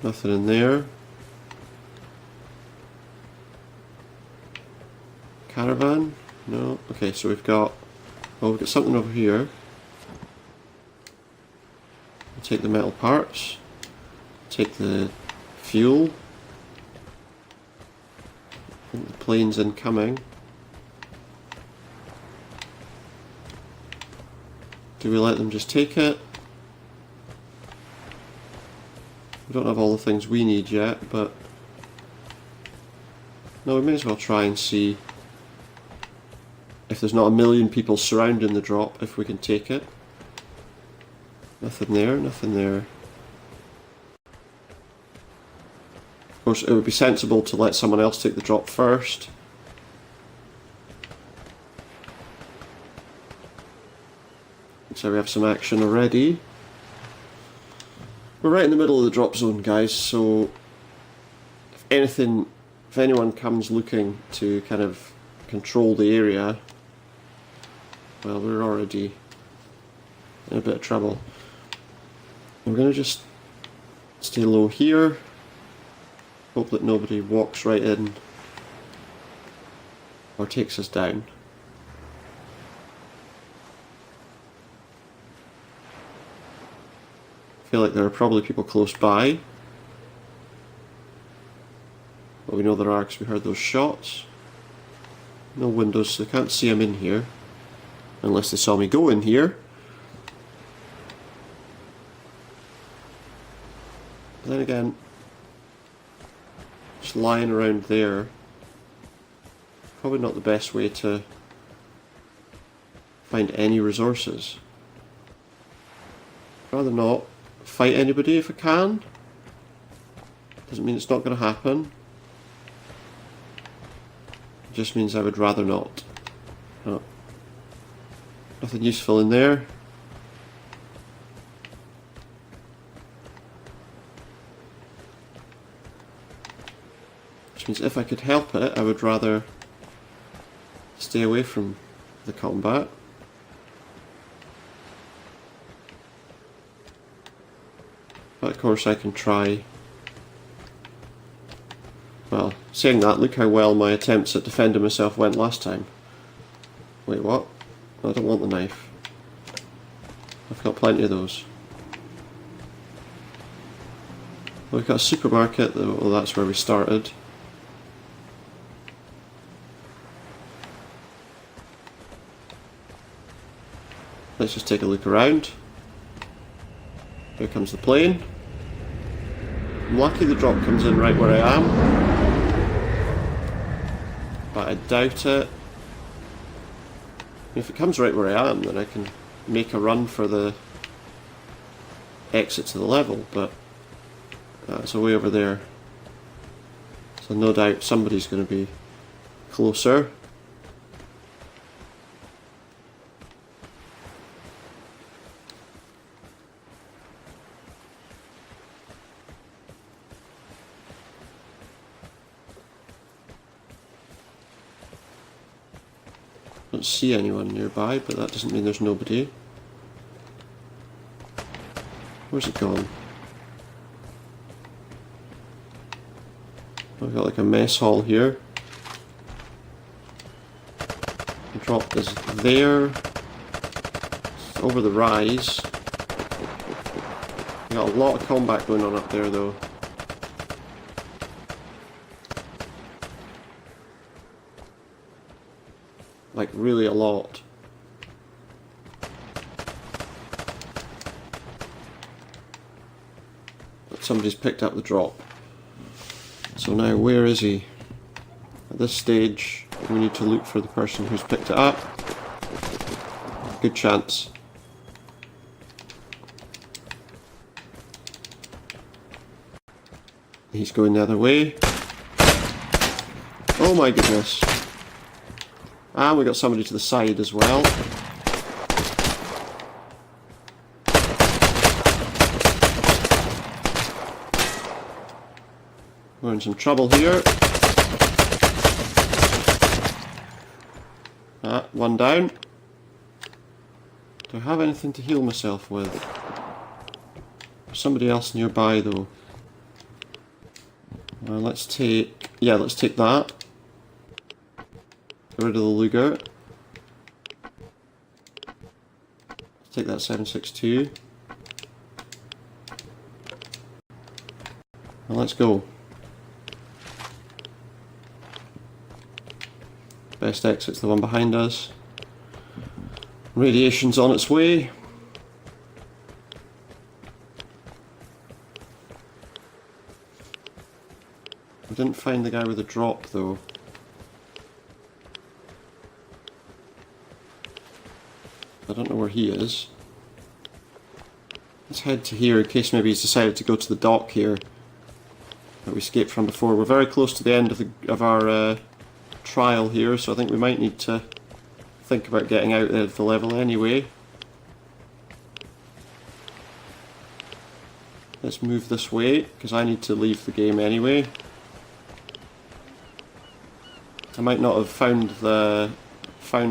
A: Nothing in there. Caravan? No. Okay, so we've got something over here. We'll take the metal parts. Take the fuel. I think the plane's incoming. Do we let them just take it? We don't have all the things we need yet, but no, we may as well try and see if there's not a million people surrounding the drop, if we can take it. Nothing there, nothing there. Of course, it would be sensible to let someone else take the drop first. So we have some action already. We're right in the middle of the drop zone, guys, so if anyone comes looking to kind of control the area, well, we're already in a bit of trouble. We're going to just stay low here. Hope that nobody walks right in or takes us down. I feel like there are probably people close by. But we know there are because we heard those shots. No windows, so they can't see I'm in here. Unless they saw me go in here. But then again, just lying around there, probably not the best way to find any resources. I'd rather not fight anybody if I can. Doesn't mean it's not going to happen. It just means I would rather not. Oh. Nothing useful in there. Which means if I could help it, I would rather stay away from the combat. But of course I can try. Well, saying that, look how well my attempts at defending myself went last time. Wait, what? I don't want the knife. I've got plenty of those. Well, we've got a supermarket, well that's where we started. Let's just take a look around. Here comes the plane. I'm lucky the drop comes in right where I am, but I doubt it. If it comes right where I am, then I can make a run for the exit to the level, but it's way over there. So no doubt somebody's going to be closer. Don't see anyone nearby, but that doesn't mean there's nobody. Where's it gone? I've got like a mess hall here. The drop is there. It's over the rise. Got a lot of combat going on up there though. Like really a lot. But somebody's picked up the drop. So now where is he? At this stage we need to look for the person who's picked it up. Good chance. He's going the other way. Oh my goodness. And we got somebody to the side as well. We're in some trouble here. One down. Do I have anything to heal myself with? There's somebody else nearby though. Let's take that. Get rid of the Vigor. Let's take that 7.62. And let's go. Best exit's the one behind us. Radiation's on its way. We didn't find the guy with the drop though. I don't know where he is. Let's head to here in case maybe he's decided to go to the dock here that we escaped from before. We're very close to the end of our trial here, so I think we might need to think about getting out of the level anyway. Let's move this way because I need to leave the game anyway. I might not have found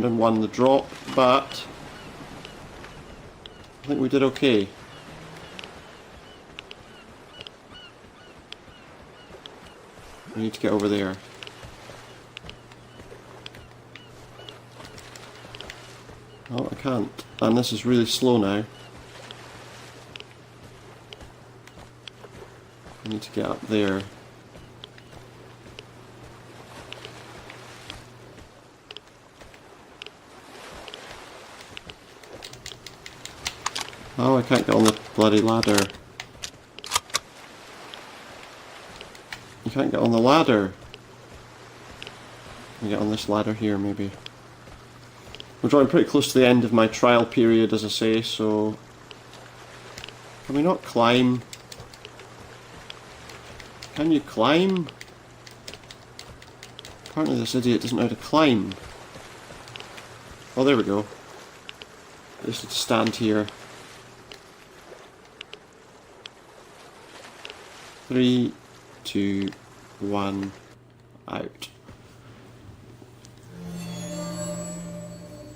A: and won the drop, but I think we did okay. We need to get over there. Oh, I can't. And this is really slow now. I need to get up there. Oh, I can't get on the bloody ladder. You can't get on the ladder. Can I get on this ladder here, maybe? We're drawing pretty close to the end of my trial period, as I say, so... Can we not climb? Can you climb? Apparently this idiot doesn't know how to climb. Oh, there we go. I just need to stand here. 3, 2, 1, out.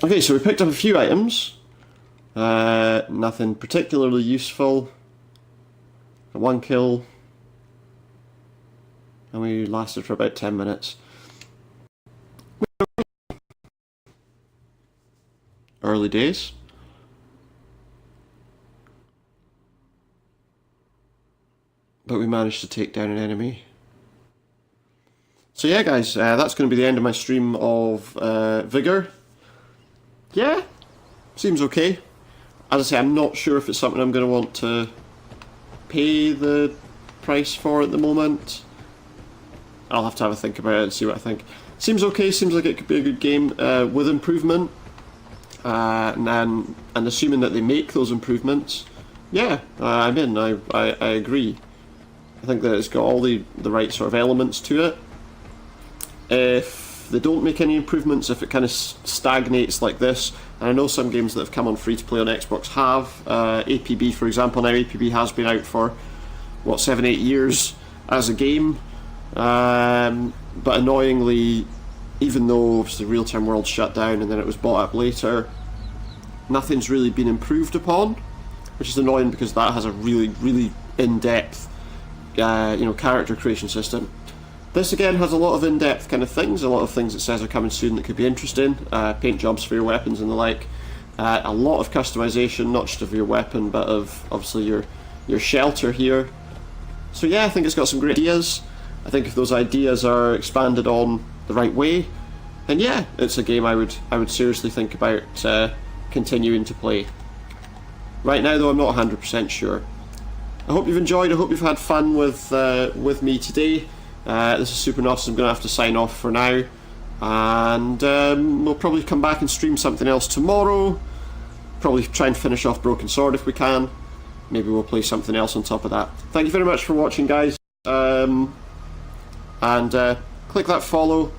A: Okay, so we picked up a few items. Nothing particularly useful. Got 1 kill. And we lasted for about 10 minutes. Early days. But we managed to take down an enemy. So yeah guys, that's going to be the end of my stream of Vigor. Yeah, seems okay. As I say, I'm not sure if it's something I'm going to want to pay the price for at the moment. I'll have to have a think about it and see what I think. Seems okay, seems like it could be a good game with improvement. And assuming that they make those improvements, yeah, I'm in. I agree. I think that it's got all the right sort of elements to it. If they don't make any improvements, if it kind of stagnates like this, and I know some games that have come on free to play on Xbox have, APB for example, now APB has been out for, what, 7-8 years as a game, but annoyingly, even though the real-time world shut down and then it was bought up later, nothing's really been improved upon, which is annoying because that has a really, really in-depth character creation system. This again has a lot of in-depth kind of things, a lot of things it says are coming soon that could be interesting, paint jobs for your weapons and the like, a lot of customization, not just of your weapon but of obviously your shelter here. So yeah, I think it's got some great ideas. I think if those ideas are expanded on the right way, then yeah, it's a game I would seriously think about continuing to play. Right now though, I'm not 100% sure. I hope you've enjoyed, I hope you've had fun with me today. This is Supernautus. I'm going to have to sign off for now, and we'll probably come back and stream something else tomorrow. Probably try and finish off Broken Sword if we can. Maybe we'll play something else on top of that. Thank you very much for watching, guys, and click that follow,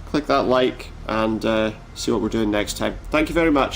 A: click that like, and see what we're doing next time. Thank you very much.